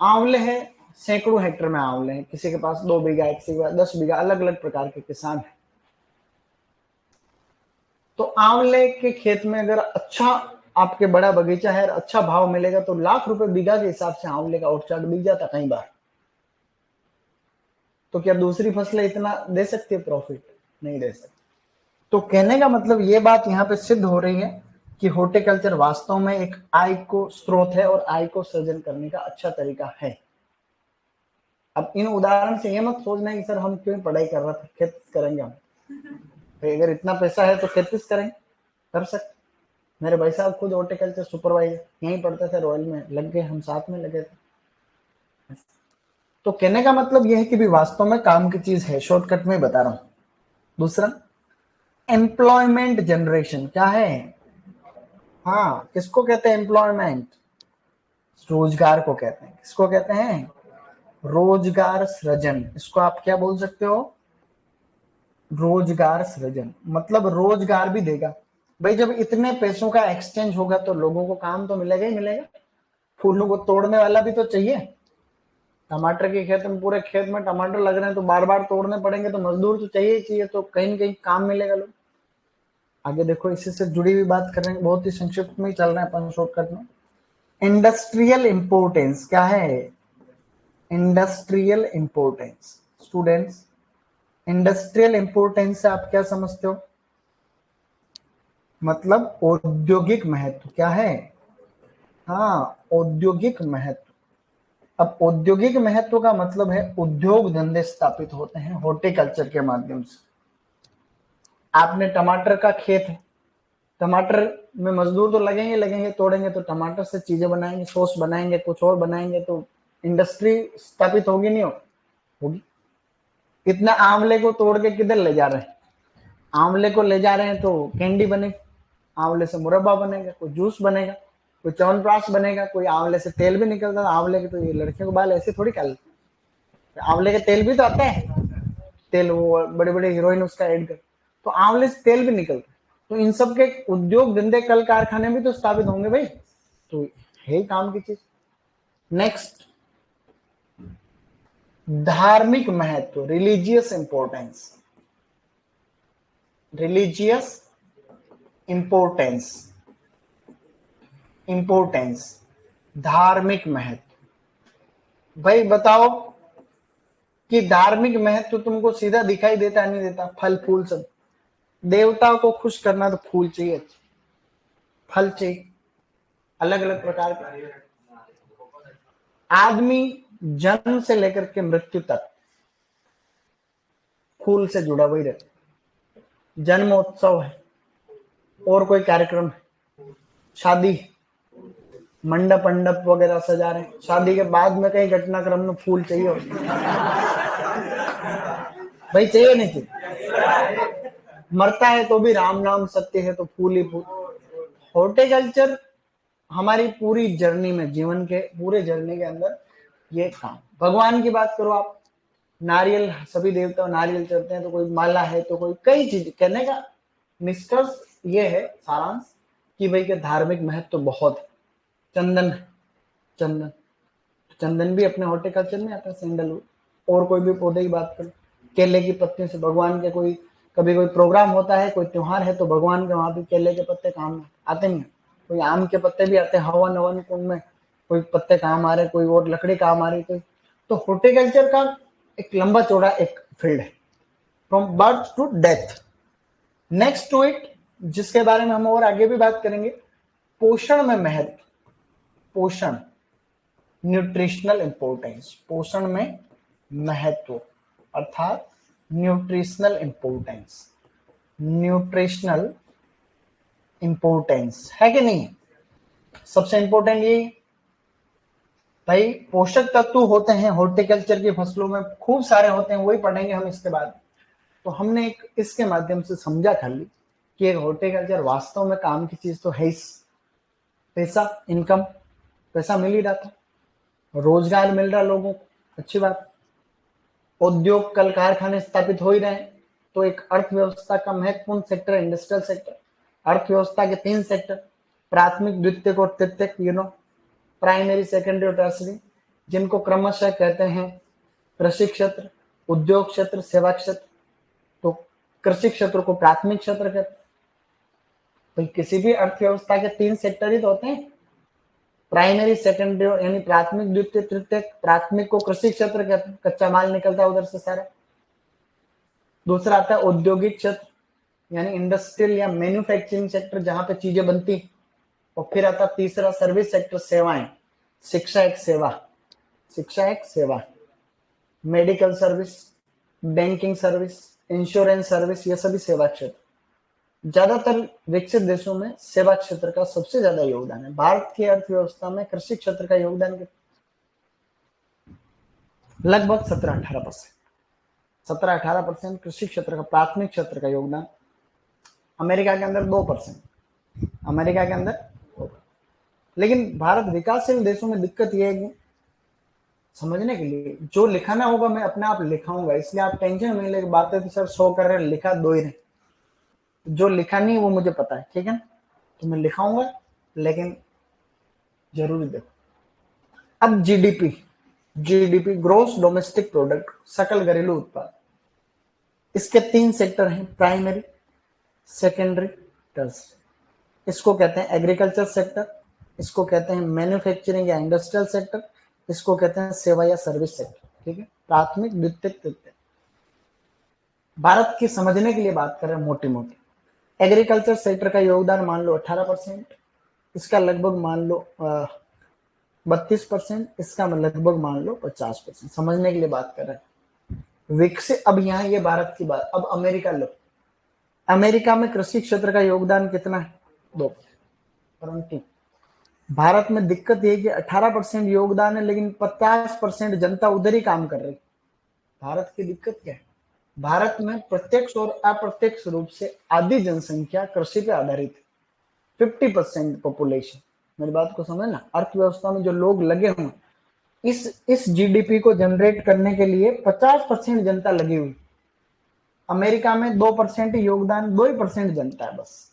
आंवले है, सैकड़ों हेक्टेयर में आंवले हैं, किसी के पास 2 बीघा, किसी के पास 10 बीघा, अलग अलग प्रकार के किसान हैं। तो आंवले के खेत में अगर अच्छा आपके बड़ा बगीचा है, अच्छा भाव मिलेगा, तो लाख रुपए बीघा के हिसाब से आंवले का आउटचार्ट बिक जाता कई बार। तो क्या दूसरी फसलें इतना दे सकती है प्रॉफिट? नहीं दे सकती। तो कहने का मतलब ये बात यहाँ पे सिद्ध हो रही है कि हॉर्टिकल्चर वास्तव में एक आय को स्रोत है और आय को सृजन करने का अच्छा तरीका है। अब इन उदाहरण से ये मत सोचना कि सर हम क्यों पढ़ाई कर रहे थे, खेती करेंगे हम। तो अगर इतना पैसा है तो खेती करेंगे, कर सकते। मेरे भाई साहब खुद हॉर्टिकल्चर सुपरवाइजर यहीं पढ़ते थे, रॉयल में लग गए, हम साथ में लगे थे। तो कहने का मतलब यह है कि भी वास्तव में काम की चीज है, शॉर्टकट में बता रहा हूं। दूसरा, एम्प्लॉयमेंट जनरेशन क्या है? हाँ, किसको कहते हैं एम्प्लॉयमेंट? रोजगार को कहते हैं। किसको कहते हैं? रोजगार सृजन। इसको आप क्या बोल सकते हो? रोजगार सृजन। मतलब रोजगार भी देगा भाई। जब इतने पैसों का एक्सचेंज होगा तो लोगों को काम तो मिलेगा ही मिलेगा। फूलों को तोड़ने वाला भी तो चाहिए। टमाटर के खेत में, पूरे खेत में टमाटर लग रहे हैं, तो बार बार तोड़ने पड़ेंगे, तो मजदूर तो चाहिए ही चाहिए, तो कहीं ना कहीं काम मिलेगा लोग। आगे देखो, इसी से जुड़ी हुई बात कर रहे हैं, बहुत ही संक्षिप्त में ही चल रहे हैं अपन शॉर्टकट में। इंडस्ट्रियल इंपोर्टेंस क्या है? Industrial importance. Students, industrial importance से आप क्या समझते हो? मतलब औद्योगिक महत्व। क्या है? हाँ, औद्योगिक महत्व। अब औद्योगिक महत्व का मतलब है उद्योग धंधे स्थापित होते हैं हॉर्टिकल्चर के माध्यम से। आपने टमाटर का खेत है, टमाटर में मजदूर तो लगेंगे लगेंगे, तोड़ेंगे तो टमाटर से चीजें बनाएंगे, सॉस बनाएंगे, कुछ और बनाएंगे, तो इंडस्ट्री स्थापित होगी नहीं होगी? इतना आंवले को तोड़ के किधर ले जा रहे हैं? आंवले को ले जा रहे हैं तो कैंडी बनेगी, आंवले से मुरब्बा बनेगा, कोई जूस बनेगा, कोई च्यवनप्राश बनेगा, कोई आंवले से तेल भी निकलता है। आंवले के तो ये लड़कियों के बाल ऐसे थोड़ी कर, आंवले के तेल भी तो आते हैं, तेल वो बड़े बड़े हीरोइन उसका ऐड कर, तो आंवले से तेल भी निकलता है। तो इन सब के उद्योग धंधे, कल कारखाने भी तो स्थापित होंगे भाई, तो है काम की चीज। नेक्स्ट, धार्मिक महत्व, religious importance. Religious importance, importance, धार्मिक महत्व। भाई बताओ कि धार्मिक महत्व तुमको सीधा दिखाई देता नहीं देता? फल फूल सब, देवताओं को खुश करना तो फूल चाहिए, फल चाहिए, अलग अलग प्रकार के। आदमी जन्म से लेकर के मृत्यु तक फूल से जुड़ा हुआ ही रहता। जन्मोत्सव है, और कोई कार्यक्रम है, शादी, मंडप मंडप वगैरह सजा रहे हैं, शादी के बाद में कहीं घटनाक्रम में फूल चाहिए भाई, चाहिए नहीं चाहिए? मरता है तो भी राम नाम सत्य है, तो फूल ही फूल। हॉर्टिकल्चर हमारी पूरी जर्नी में, जीवन के पूरे जर्नी के अंदर ये काम। भगवान की बात करो आप, नारियल, सभी देवता नारियल चढ़ते हैं, तो कोई माला है, तो कोई कई चीज। कहने का निष्कर्ष ये है, सारांश, कि भाई के धार्मिक महत्व तो बहुत है। चंदन, चंदन, चंदन भी अपने हॉर्टिकल्चर में आता है, सैंडलवुड। और कोई भी पौधे की बात करो, केले की पत्ते से भगवान के कोई, कभी कोई प्रोग्राम होता है, कोई त्योहार है, तो भगवान के वहां भी केले के पत्ते काम आते नहीं। कोई आम के पत्ते भी आते हैं, हवन हवन कुंड में कोई पत्ते काम आ रहे, कोई और लकड़ी काम आ रही, कोई। तो हॉर्टिकल्चर का एक लंबा चौड़ा एक फील्ड है। From birth to death. Next to it, जिसके बारे में हम और आगे भी बात करेंगे, पोषण में महत्व, पोषण, न्यूट्रिशनल इंपोर्टेंस, पोषण में महत्व अर्थात न्यूट्रिशनल इंपोर्टेंस, न्यूट्रिशनल इंपोर्टेंस है कि नहीं? सबसे इंपोर्टेंट ये भाई, पोषक तत्व होते हैं हॉर्टिकल्चर की फसलों में खूब सारे होते हैं, वही पढ़ेंगे हम इसके बाद। तो हमने एक इसके माध्यम से समझा खाली कि एक हॉर्टिकल्चर वास्तव में काम की चीज तो है ही। पैसा, इनकम, पैसा मिल ही रहा था, रोजगार मिल रहा लोगों को, अच्छी बात, उद्योग कल कारखाने स्थापित हो ही रहे हैं। तो एक अर्थव्यवस्था का महत्वपूर्ण सेक्टर है इंडस्ट्रियल सेक्टर। अर्थव्यवस्था के 3 सेक्टर, प्राथमिक, द्वितीयक और तृतीयक, प्राइमरी, सेकेंडरी और टर्सरी, जिनको क्रमशः कहते हैं कृषि क्षेत्र, उद्योग क्षेत्र, सेवा क्षेत्र। तो कृषि क्षेत्र को प्राथमिक क्षेत्र कहते हैं। भाई किसी भी अर्थव्यवस्था के 3 सेक्टर ही तो होते हैं, प्राइमरी, सेकेंडरी, यानी प्राथमिक, द्वितीय, तृतीयक। प्राथमिक को कृषि क्षेत्र कहते हैं, कच्चा माल निकलता है उधर से सारा। दूसरा आता है औद्योगिक क्षेत्र यानी इंडस्ट्रियल या मैन्युफैक्चरिंग सेक्टर, जहां पे चीजें बनती। और फिर आता तीसरा सर्विस सेक्टर, सेवाएं, शिक्षा एक सेवा, शिक्षा एक सेवा, medical service, banking service, insurance service, ये सभी सेवा क्षेत्र। ज्यादातर विकसित देशों में सेवा क्षेत्र का सबसे ज्यादा योगदान है। भारत की अर्थव्यवस्था में कृषि क्षेत्र का योगदान लगभग 17-18%, 17-18% कृषि क्षेत्र का, प्राथमिक क्षेत्र का योगदान। अमेरिका के अंदर 2%, अमेरिका के अंदर। लेकिन भारत विकासशील देशों में दिक्कत यह है कि समझने के लिए जो लिखाना होगा मैं अपने आप लिखाऊंगा, इसलिए आप टेंशन नहीं ले। बातें तो सर 100 कर रहे, लिखा 2 ही रहे। जो लिखा नहीं वो मुझे पता है, ठीक है ना? तो मैं लिखाऊंगा, लेकिन जरूरी देखो। अब GDP, GDP gross domestic product, सकल घरेलू उत्पाद, इसके 3 सेक्टर हैं, प्राइमरी, सेकेंडरी, टर्सरी। इसको कहते हैं एग्रीकल्चर सेक्टर, इसको कहते हैं मैन्युफैक्चरिंग या इंडस्ट्रियल सेक्टर, इसको कहते हैं सेवा या सर्विस सेक्टर, ठीक है? प्राथमिक, द्वितीयक, तृतीयक। भारत की समझने के लिए बात कर रहे हैं मोटी मोटी। एग्रीकल्चर सेक्टर का योगदान मान लो 18%, इसका लगभग मान लो 32%, इसका लगभग मान लो 50%। समझने के लिए बात कर रहे हैं विकसित। अब यहाँ ये भारत की बात, अब अमेरिका लो। अमेरिका में कृषि क्षेत्र का योगदान कितना है? 2%। परंतु भारत में दिक्कत ये कि 18% योगदान है, लेकिन 50% जनता उधर ही काम कर रही। भारत की दिक्कत क्या है? भारत में प्रत्यक्ष और अप्रत्यक्ष रूप से आधी जनसंख्या कृषि पे आधारित है। 50% पॉपुलेशन, मेरी बात को समझना, अर्थव्यवस्था में जो लोग लगे हुए, इस जीडीपी को जनरेट करने के लिए 50% जनता लगी हुई। अमेरिका में 2% योगदान, 2% जनता है बस।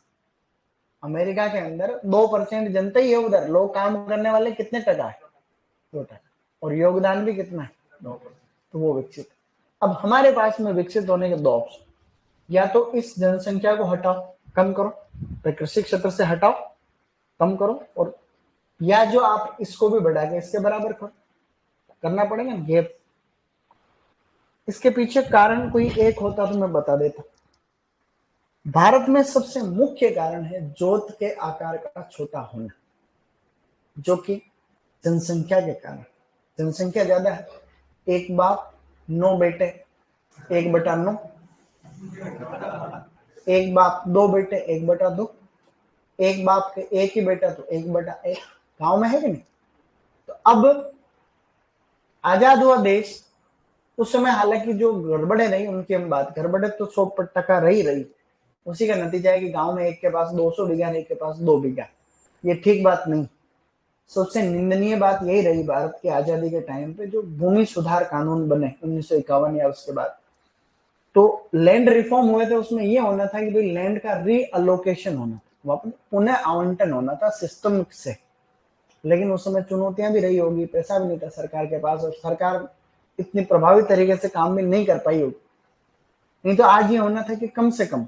अमेरिका के अंदर 2% जनता ही है, उधर लोग काम करने वाले कितने टका है? 2%। और योगदान भी कितना है? 2%। तो वो विकसित। अब हमारे पास में विकसित होने के 2 ऑप्शन, या तो इस जनसंख्या को हटाओ, कम करो, कृषि क्षेत्र से हटाओ, कम करो, और या जो आप इसको भी बढ़ा के इसके बराबर करो, करना पड़ेगा ना। ये इसके पीछे कारण कोई एक होता तो मैं बता देता। भारत में सबसे मुख्य कारण है जोत के आकार का छोटा होना, जो कि जनसंख्या के कारण। जनसंख्या ज्यादा है, एक बाप 9 बेटे, 1/9, एक बाप 2 बेटे, 1/2, एक बाप के एक ही बेटा तो 1/1। गांव में है कि नहीं? तो अब आजाद हुआ देश, उस समय हालांकि जो गड़बड़े रही उनकी हम बात, गड़बड़े तो 100% रही। उसी का नतीजा है कि गांव में एक के पास 200 बीघा, एक के पास 2 बीघा। ये ठीक बात नहीं। सबसे निंदनीय बात यही रही भारत की आजादी के टाइम पे, जो भूमि सुधार कानून बने 1951 या उसके बाद, तो लैंड रिफॉर्म हुए थे। उसमें यह होना था कि भाई लैंड का रीअलोकेशन होना था, वापस पुनः आवंटन होना था सिस्टम से। लेकिन उस समय चुनौतियां भी रही होगी, पैसा भी नहीं था सरकार के पास, और सरकार इतनी प्रभावी तरीके से काम भी नहीं कर पाई होगी। नहीं तो आज ये होना था कि कम से कम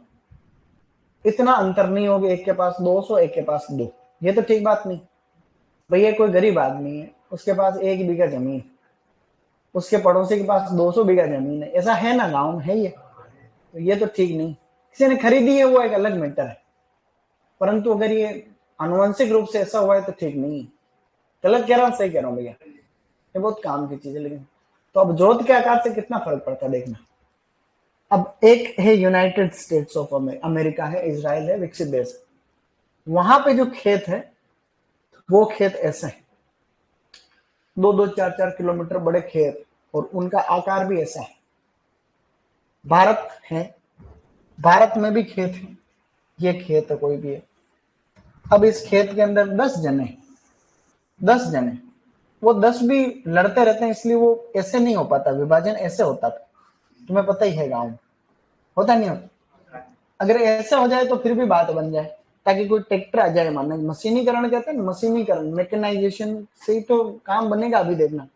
इतना अंतर नहीं होगा, एक के पास 200, एक के पास 2। ये तो ठीक बात नहीं। भैया कोई गरीब आदमी है, उसके पास 1 बीघा जमीन, उसके पड़ोसी के पास 200 बीघा जमीन है, ऐसा है ना? गांव में है ये। तो ये तो ठीक नहीं, किसी ने खरीदी है वो एक अलग मैटर है, परंतु अगर ये आनुवंशिक रूप से ऐसा हुआ है तो ठीक नहीं है। गलत कह रहा हूँ सही कह रहा हूँ भैया? ये बहुत काम की चीज है। लेकिन तो अब जोत के आकार से कितना फर्क पड़ता है देखना। अब एक है यूनाइटेड स्टेट्स ऑफ अमेरिका है, इजराइल है, विकसित देश, वहां पे जो खेत है वो खेत ऐसे है, 2-2 4-4 किलोमीटर बड़े खेत, और उनका आकार भी ऐसा है। भारत है, भारत में भी खेत है, ये खेत है कोई भी है। अब इस खेत के अंदर 10 जने, वो 10 भी लड़ते रहते हैं, इसलिए वो ऐसे नहीं हो पाता विभाजन, ऐसे होता था, तुम्हें पता ही है गांव में होता नहीं होता। अगर ऐसे हो जाए तो फिर भी बात बन जाए, ताकि कोई ट्रैक्टर आ जाए, मानना मशीनीकरण कहते हैं, मशीनीकरण मैकेनाइजेशन से ही तो काम बनेगा। अभी देखना,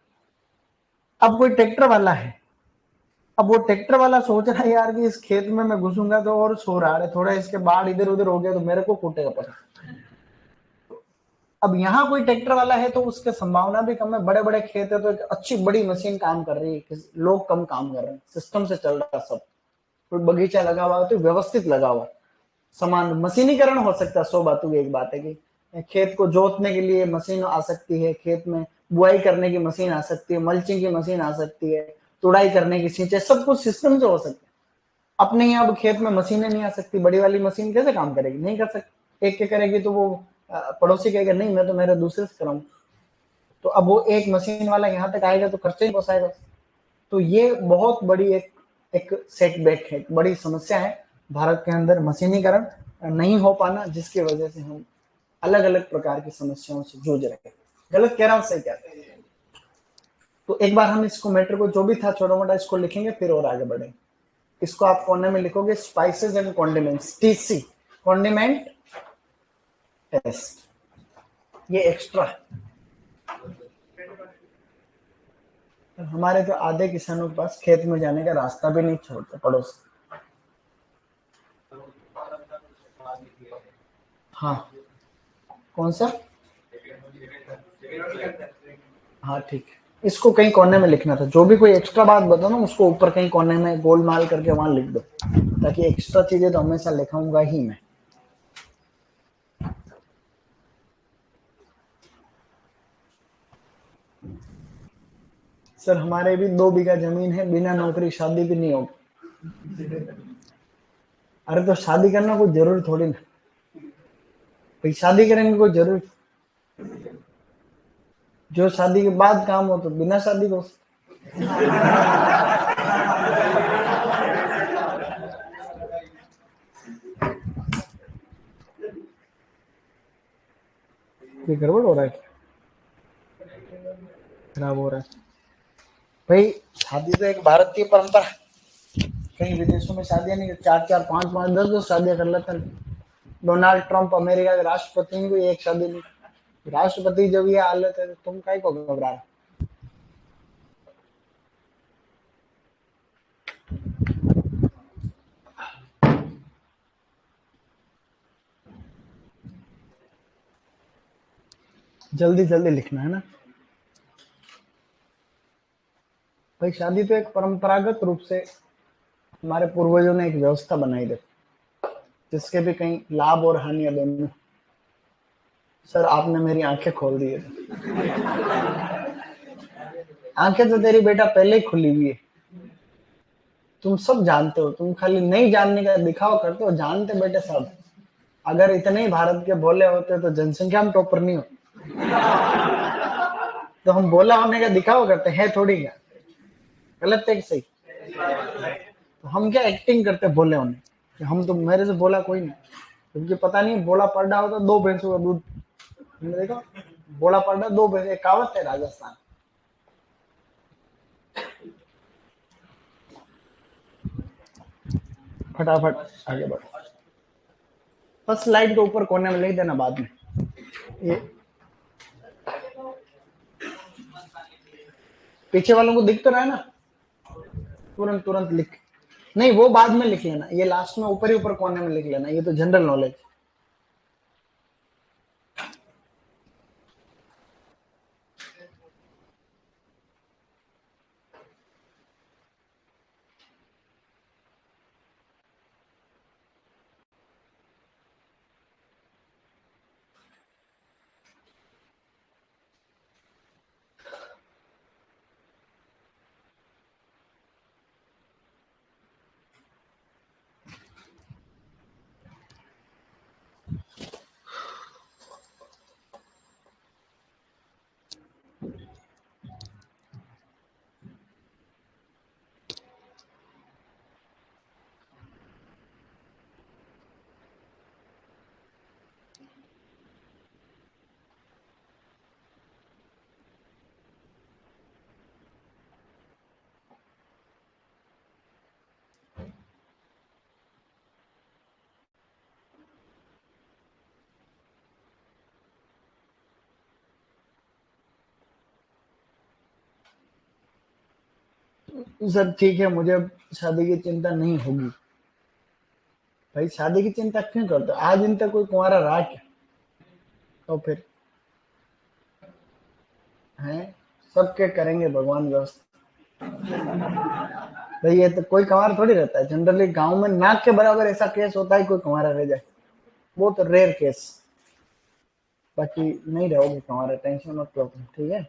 अब कोई ट्रैक्टर वाला है, अब वो ट्रैक्टर वाला सोच रहा है यार कि इस खेत में मैं घुसूंगा तो और सो रहा है, थोड़ा इसके बाढ़ इधर उधर हो गया तो मेरे को कूटेगा पड़ा। अब यहाँ कोई ट्रैक्टर वाला है तो उसकी संभावना भी कम है, बड़े बड़े खेत है तो एक अच्छी बड़ी मशीन काम कर रही है, लोग कम काम कर रहे हैं, सिस्टम से चल रहा है सब। कोई बगीचा लगा हुआ है तो व्यवस्थित लगा हुआ, समान मशीनीकरण हो सकता है। 100 बातों की एक बात है कि खेत को जोतने के लिए मशीन आ सकती है, खेत में बुआई करने की मशीन आ सकती है, मल्चिंग की मशीन आ सकती है, तुड़ाई करने की, सिंचाई, सब कुछ सिस्टम से हो सकता है। अपने यहाँ अब खेत में मशीनें नहीं आ सकती, बड़ी वाली मशीन कैसे काम करेगी? नहीं कर सकती। एक के करेगी तो वो पड़ोसी कहेगा नहीं मैं तो मेरे दूसरे से कराऊं, तो अब वो एक मशीन वाला यहाँ तक आएगा तो खर्चे ही पोसाएगा। तो ये बहुत बड़ी एक एक सेटबैक है, बड़ी समस्या है भारत के अंदर, मशीनीकरण नहीं हो पाना, जिसकी वजह से हम अलग अलग प्रकार की समस्याओं से जूझ रहे हैं। गलत कह रहा हूं सही कह रहा हूं? तो एक बार हम इसको मैटर को जो भी था छोटा मोटा इसको लिखेंगे, फिर और आगे बढ़ेंगे। इसको आप कोने में लिखोगे spices and condiments, TC, condiment taste, ये एक्स्ट्रा है। हमारे तो आधे किसानों के पास खेत में जाने का रास्ता भी नहीं छोड़ते पड़ोस। हाँ, कौन सा? हाँ ठीक है, इसको कहीं कोने में लिखना था, जो भी कोई एक्स्ट्रा बात बताओ ना उसको ऊपर कहीं कोने में गोलमाल करके वहां लिख दो, ताकि एक्स्ट्रा चीजें तो हमेशा लिखाऊंगा ही मैं। सर हमारे भी 2 बीघा जमीन है, बिना नौकरी शादी भी नहीं होगी। अरे तो शादी करना कोई जरूरी थोड़ी ना, भाई शादी करेंगे कोई जरूरी, जो शादी के बाद काम हो तो बिना शादी को। ये गड़बड़ हो रहा है, खराब हो रहा है भाई। शादी तो एक भारतीय परंपरा है, कई विदेशों में शादियां नहीं, 4-4 5-5 10-10 शादियां कर लेते हैं। डोनाल्ड ट्रंप अमेरिका के राष्ट्रपति को एक शादी नहीं, राष्ट्रपति जब ये हालत है तो तुम काय को घबरा रहे? जल्दी जल्दी लिखना है ना भाई। शादी तो एक परंपरागत रूप से हमारे पूर्वजों ने एक व्यवस्था बनाई थी, जिसके भी कई लाभ और हानियां दोनों। सर आपने मेरी आंखें खोल दी है, आंखें तो तेरी बेटा पहले ही खुली हुई है, तुम सब जानते हो, तुम खाली नहीं जानने का दिखावा करते हो, जानते बेटे सब। अगर इतने ही भारत के भोले होते तो जनसंख्या में टॉपर नहीं होते, तो हम भोला होने का दिखावा करते हैं थोड़ी क्या? गलत है कि सही? तो हम क्या एक्टिंग करते भोले होने कि हम तो, मेरे से बोला कोई नहीं, क्योंकि पता नहीं बोला पड़ा होता 2 भैंसों का दूध। तुमने देखा बोला पड़ा 2 भैंस, एक कहावत है राजस्थान। फटाफट आगे बढ़ो, बस स्लाइड को ऊपर कोने में ले देना बाद में। ये पीछे वालों को दिख तो रहा है ना, तुरंत तुरंत लिख, नहीं वो बाद में लिख लेना, ये लास्ट में ऊपर ही ऊपर कोने में लिख लेना, ये तो जनरल नॉलेज। सर ठीक है, मुझे अब शादी की चिंता नहीं होगी। भाई शादी की चिंता क्यों करते हो? आज दिन तक कोई कुंवारा रहा क्या? तो फिर हैं, सबके करेंगे भगवान व्यवस्था। भाई ये तो कोई कुंवारा थोड़ी रहता है, जनरली गांव में नाक के बराबर ऐसा केस होता है कोई कुंवारा रह जाए, वो तो रेयर केस। बाकी नहीं रहोगे कुंवारा, टेंशन मत लो तुम, ठीक है।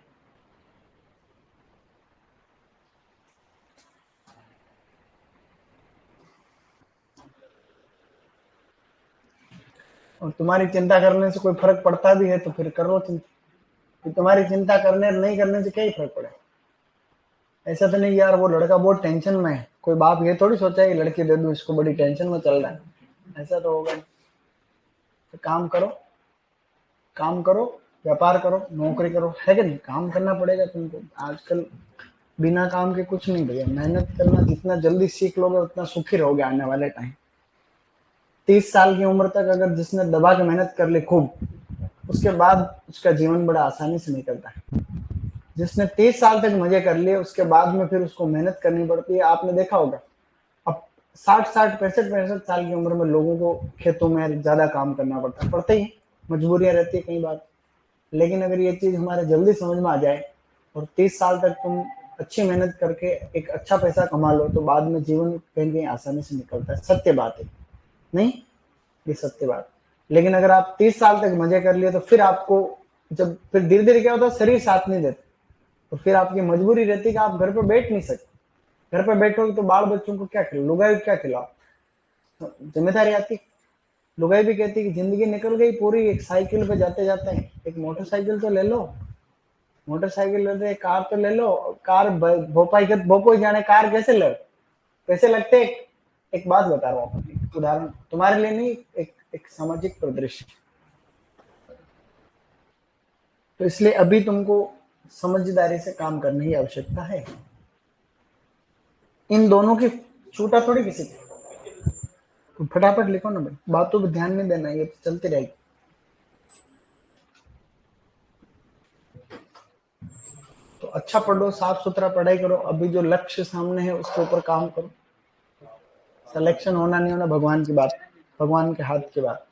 और तुम्हारी चिंता करने से कोई फर्क पड़ता भी है तो फिर कर लो चिंता, कि तुम्हारी चिंता करने और नहीं करने से क्या ही फर्क पड़े। ऐसा तो नहीं यार वो लड़का बहुत टेंशन में है, कोई बाप ये थोड़ी सोचा है कि लड़की दे दूं इसको, बड़ी टेंशन में चल रहा है, ऐसा तो होगा नहीं। तो काम करो, काम करो, व्यापार करो, नौकरी करो, है कि नहीं? काम करना पड़ेगा तुमको आजकल, बिना काम के कुछ नहीं भैया। मेहनत करना जितना जल्दी सीख लोगे उतना सुखी रहोगे आने वाले टाइम। 30 साल की उम्र तक अगर जिसने दबा के मेहनत कर ली खूब, उसके बाद उसका जीवन बड़ा आसानी से निकलता है। जिसने 30 साल तक मजे कर लिए उसके बाद में फिर उसको मेहनत करनी पड़ती है, आपने देखा होगा। अब 60-60, 65-65 साल की उम्र में लोगों को खेतों में ज्यादा काम करना पड़ता है, पड़ता ही है, मजबूरियां रहती है कई बार। लेकिन अगर ये चीज हमारे जल्दी समझ में आ जाए और 30 साल तक तुम अच्छी मेहनत करके एक अच्छा पैसा कमा लो तो बाद में जीवन कहीं ना कहीं आसानी से निकलता है, सत्य बात है। नहीं, ये सत्य बात। लेकिन अगर आप 30 साल तक मजे कर लिए तो फिर आपको, जब फिर धीरे धीरे क्या होता है, शरीर साथ नहीं देता, तो फिर आपकी मजबूरी रहती है कि आप घर पे बैठ नहीं सकते। घर पे बैठोगे तो बाल बच्चों को क्या खिलाओ, लुगाई को क्या खिलाओ, तो जिम्मेदारी आती है। लुगाई भी कहती है कि जिंदगी निकल गई पूरी, एक साइकिल पे जाते जाते हैं, एक मोटरसाइकिल तो ले लो, मोटरसाइकिल ले लो, कार तो ले लो। कार भोपाई के भोपाई जाने, कार कैसे ले, कैसे लगते? एक बात बता रहा हूँ, उदाहरण तुम्हारे लिए नहीं, एक सामाजिक परिदृश्य। तो इसलिए अभी तुमको समझदारी से काम करने की आवश्यकता है। इन दोनों की छूटा थोड़ी किसी की। तो फटाफट लिखो ना भाई, बातों पे ध्यान नहीं देना, ये तो चलती रहेगी। तो अच्छा पढ़ो, साफ सुथरा पढ़ाई करो, अभी जो लक्ष्य सामने है उसके ऊपर काम करो। सिलेक्शन होना नहीं होना भगवान की बात, भगवान के हाथ की बात।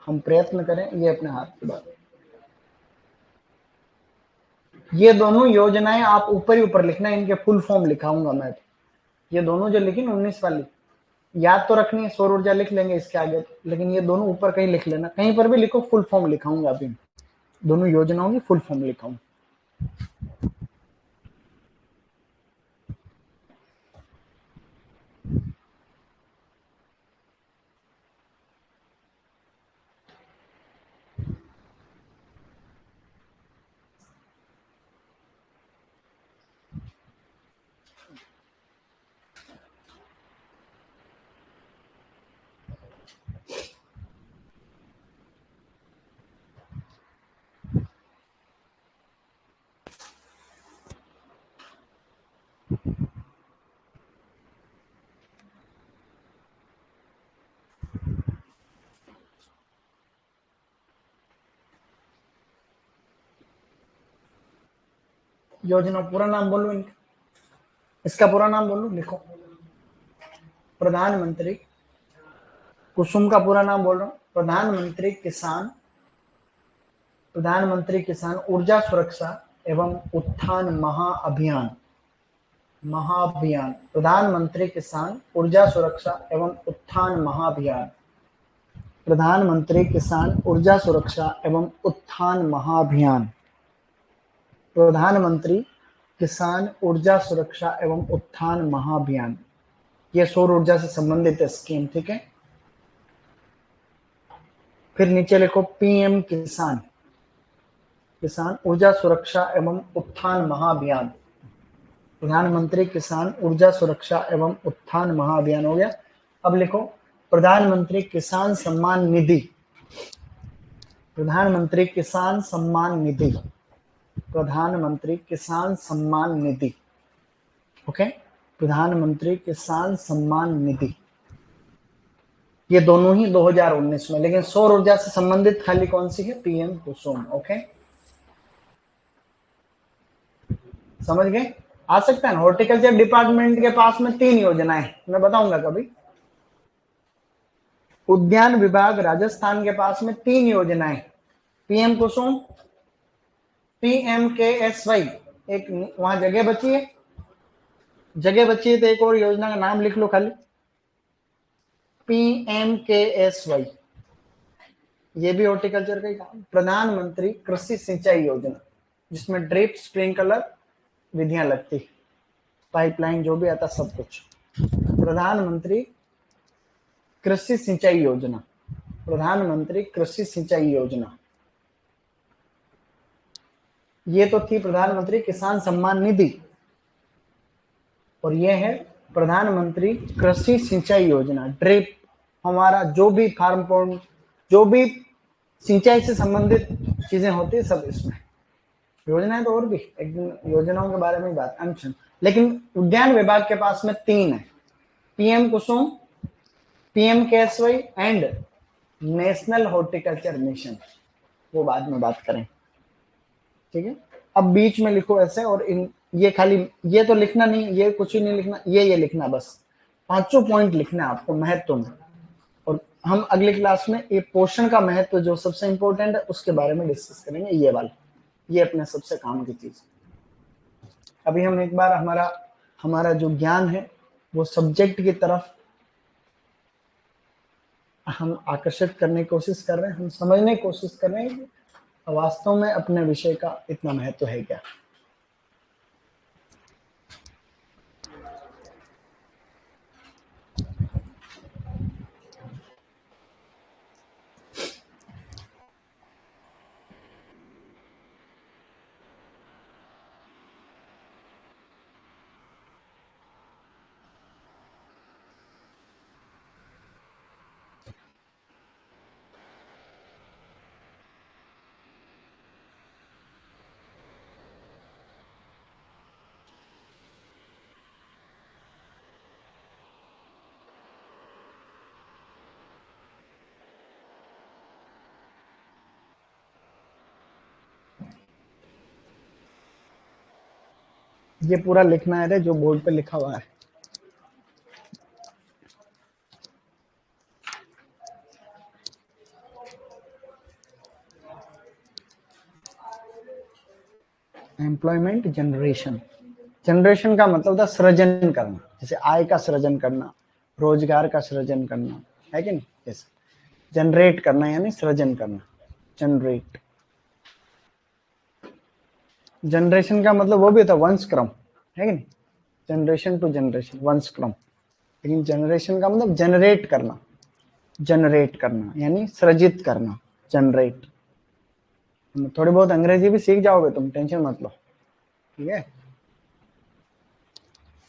हम प्रयत्न करें, ये अपने हाथ की बात। ये दोनों योजनाएं आप ऊपर ही ऊपर लिखना, इनके फुल फॉर्म लिखाऊंगा मैं। ये दोनों जो लिखी ना 19 वाली, याद तो रखनी है, सौर ऊर्जा लिख लेंगे इसके आगे, लेकिन ये दोनों ऊपर कहीं लिख लेना, कहीं पर भी लिखो, फुल फॉर्म लिखाऊंगा अभी, दोनों योजनाओं की फुल फॉर्म लिखाऊंगा। योजना पूरा नाम बोलो इनका, इसका पूरा नाम बोलो, लिखो। प्रधानमंत्री, कुसुम का पूरा नाम बोल रहा हूँ, प्रधानमंत्री किसान ऊर्जा सुरक्षा एवं उत्थान महाअभियान। महाअभियान, प्रधानमंत्री किसान ऊर्जा सुरक्षा एवं उत्थान महाअभियान। प्रधानमंत्री किसान ऊर्जा सुरक्षा एवं उत्थान महाअभियान। प्रधानमंत्री किसान ऊर्जा सुरक्षा एवं उत्थान महाअभियान। ये सौर ऊर्जा से संबंधित है स्कीम, ठीक है। फिर नीचे लिखो पीएम किसान, किसान ऊर्जा सुरक्षा एवं उत्थान महाअभियान। प्रधानमंत्री किसान ऊर्जा सुरक्षा एवं उत्थान महाअभियान हो गया। अब लिखो प्रधानमंत्री किसान सम्मान निधि, प्रधानमंत्री किसान सम्मान निधि, प्रधानमंत्री किसान सम्मान निधि। ओके, प्रधानमंत्री किसान सम्मान निधि। ये दोनों ही 2019 में, लेकिन सौर ऊर्जा से संबंधित खाली कौन सी है? पीएम कुसुम। ओके, समझ गए? आ सकता है ना। हॉर्टिकल्चर डिपार्टमेंट के पास में 3 योजनाएं, मैं बताऊंगा कभी। उद्यान विभाग राजस्थान के पास में 3 योजनाएं, पीएम कुसुम, PMKSY, एक वहां जगह बची है, जगह बची है तो एक और योजना का नाम लिख लो खाली, PMKSY, ये भी हॉर्टिकल्चर का ही काम। प्रधानमंत्री कृषि सिंचाई योजना, जिसमें ड्रिप स्प्रिंकलर विधियां लगती, पाइपलाइन जो भी आता सब कुछ। प्रधानमंत्री कृषि सिंचाई योजना, प्रधानमंत्री कृषि सिंचाई योजना। ये तो थी प्रधानमंत्री किसान सम्मान निधि, और ये है प्रधानमंत्री कृषि सिंचाई योजना। ड्रिप, हमारा जो भी फार्म पॉन्ड, जो भी सिंचाई से संबंधित चीजें होती है सब इसमें। योजनाएं तो और भी, एक दिन योजनाओं के बारे में बात अंशन। लेकिन उद्यान विभाग के पास में 3 है, PM Kusum, PMKSY and national horticulture mission, वो बाद में बात करें, ठीक है। अब बीच में लिखो ऐसे, और इन ये खाली ये तो लिखना नहीं, ये कुछ ही नहीं लिखना, ये लिखना बस, 5 पॉइंट लिखना है आपको महत्व में। और हम अगली क्लास में ये पोषण का महत्व जो सबसे इंपॉर्टेंट है उसके बारे में डिस्कस करेंगे, ये वाला, ये अपने सबसे काम की चीज। अभी हम एक बार हमारा हमारा जो ज्ञान है वो सब्जेक्ट की तरफ हम आकर्षित करने की कोशिश कर रहे हैं, हम समझने की कोशिश कर रहे हैं कि वास्तव में अपने विषय का इतना महत्व है क्या। ये पूरा लिखना है जो बोर्ड पे लिखा हुआ है। एम्प्लॉयमेंट जनरेशन, जनरेशन का मतलब था सृजन करना, जैसे आय का सृजन करना, रोजगार का सृजन करना, है कि नहीं। जैसे जनरेट करना यानी सृजन करना, जनरेट। जनरेशन का मतलब वो भी होता है वंश क्रम, है कि नहीं, जनरेशन टू जनरेशन, वंश क्रम। लेकिन जनरेशन का मतलब जनरेट करना, जनरेट करना यानी सृजित करना, जनरेट। थोड़ी बहुत अंग्रेजी भी सीख जाओगे तुम, टेंशन मत लो, ठीक है।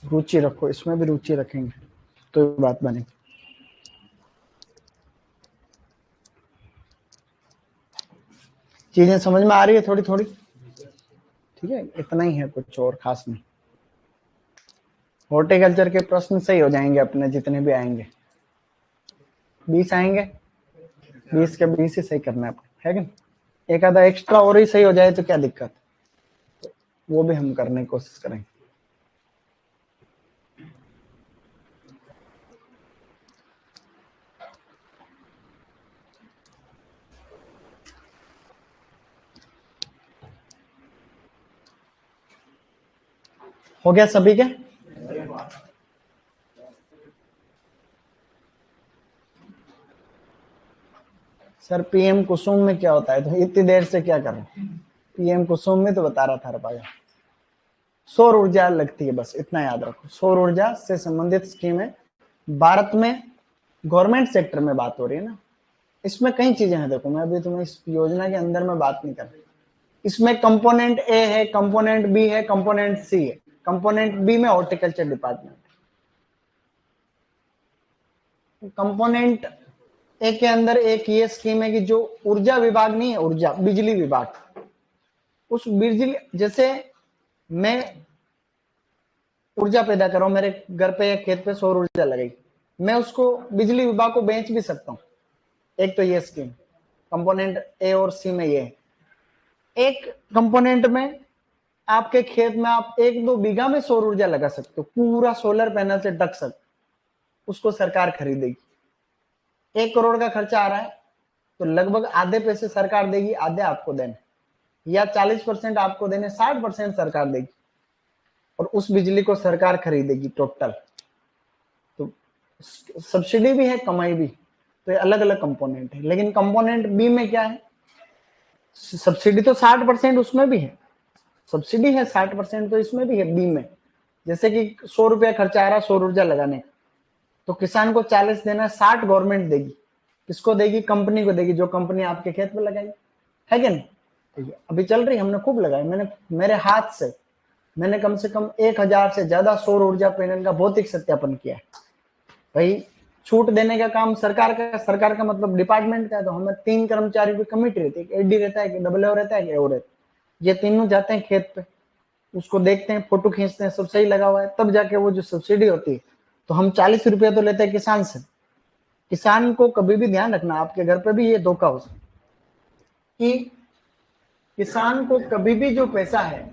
रुचि रखो, इसमें भी रुचि रखेंगे तो बात बनेगी। चीजें समझ में आ रही है थोड़ी थोड़ी, ठीक है, इतना ही है, कुछ और खास नहीं। हॉर्टिकल्चर के प्रश्न सही हो जाएंगे अपने, जितने भी आएंगे 20 आएंगे, 20 के 20 ही सही करना है कि नहीं। एक आधा एक्स्ट्रा और ही सही हो जाए तो क्या दिक्कत, वो भी हम करने की कोशिश करेंगे। हो गया सभी के। सर पीएम कुसुम में क्या होता है, तो इतनी देर से क्या कर रहे हैं, पीएम कुसुम में तो बता रहा था रपाया, सौर ऊर्जा लगती है, बस इतना याद रखो। सौर ऊर्जा से संबंधित स्कीम है भारत में, गवर्नमेंट सेक्टर में बात हो रही है ना। इसमें कई चीजें हैं, देखो मैं अभी तुम्हें इस योजना के अंदर में बात नहीं कर रही। इसमें कंपोनेंट ए है, कंपोनेंट बी है, कंपोनेंट सी है। कंपोनेंट बी में हॉर्टिकल्चर डिपार्टमेंट, कंपोनेंट ए के अंदर एक ये स्कीम है कि जो ऊर्जा विभाग नहीं है, ऊर्जा बिजली विभाग, उस बिजली, जैसे मैं ऊर्जा पैदा कर रहा हूं, मेरे घर पे या खेत पे सौर ऊर्जा लगाई, मैं उसको बिजली विभाग को बेच भी सकता हूं। एक तो ये स्कीम कंपोनेंट ए और सी में ये है। एक कंपोनेंट में आपके खेत में आप 1-2 बीघा में सौर ऊर्जा लगा सकते हो, पूरा सोलर पैनल से ढक सकते, उसको सरकार खरीदेगी। 1 करोड़ का खर्चा आ रहा है तो लगभग आधे पैसे सरकार देगी, आधे आपको देने, या 40% आपको देने, 60% सरकार देगी, और उस बिजली को सरकार खरीदेगी टोटल। तो सब्सिडी भी है, कमाई भी, तो ये अलग अलग कंपोनेंट है। लेकिन कंपोनेंट बी में क्या है, सब्सिडी तो 60% उसमें भी है, सब्सिडी है 60% तो इसमें भी है बी में। जैसे कि 100 रुपया खर्चा आ रहा है सौर ऊर्जा लगाने, तो किसान को 40 देना, 60 गवर्नमेंट देगी। किसको देगी? कंपनी को देगी, जो कंपनी आपके खेत में लगाई, है क्या नहीं? अभी चल रही, हमने खूब लगाई, मैंने मेरे हाथ से मैंने कम से कम 1000 से ज्यादा सौर ऊर्जा पैनल का भौतिक सत्यापन किया है। भाई छूट देने का काम सरकार का मतलब डिपार्टमेंट का है, तो हमें 3 कर्मचारियों की कमिटी रहती है, एडी रहता है, डबल रहता है, ओ रहता है। ये तीनों जाते हैं खेत पे, उसको देखते हैं, फोटो खींचते हैं, सब सही लगा हुआ है, तब जाके वो जो सब्सिडी होती है, तो हम 40 रुपया तो लेते हैं किसान से। किसान को कभी भी ध्यान रखना, आपके घर पे भी ये धोखा हो सकता कि किसान को कभी भी जो पैसा है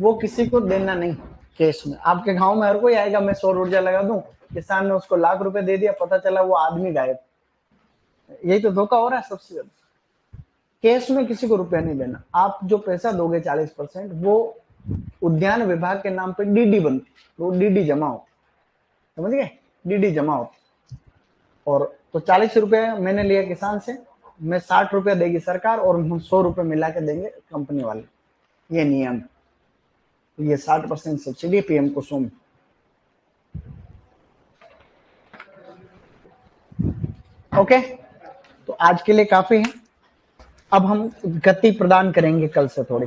वो किसी को देना नहीं कैश में। आपके गांव में हर कोई आएगा, मैं सौर ऊर्जा लगा दूं, किसान ने उसको लाख रुपए दे दिया, पता चला वो आदमी गायब। यही तो धोखा हो रहा है सबसे ज्यादा। कैश में किसी को रुपया नहीं देना। आप जो पैसा दोगे 40%, वो उद्यान विभाग के नाम पे डीडी बनती, वो डीडी जमा हो, समझ गए? डीडी जमा हो। और तो 40 रुपए मैंने लिया किसान से, मैं 60 रुपया देगी सरकार, और हम 100 रुपए मिला के देंगे कंपनी वाले, ये नियम। ये 60% सब्सिडी पीएम कुसुम। ओके, तो आज के लिए काफी है। अब हम गति प्रदान करेंगे कल से थोड़ी।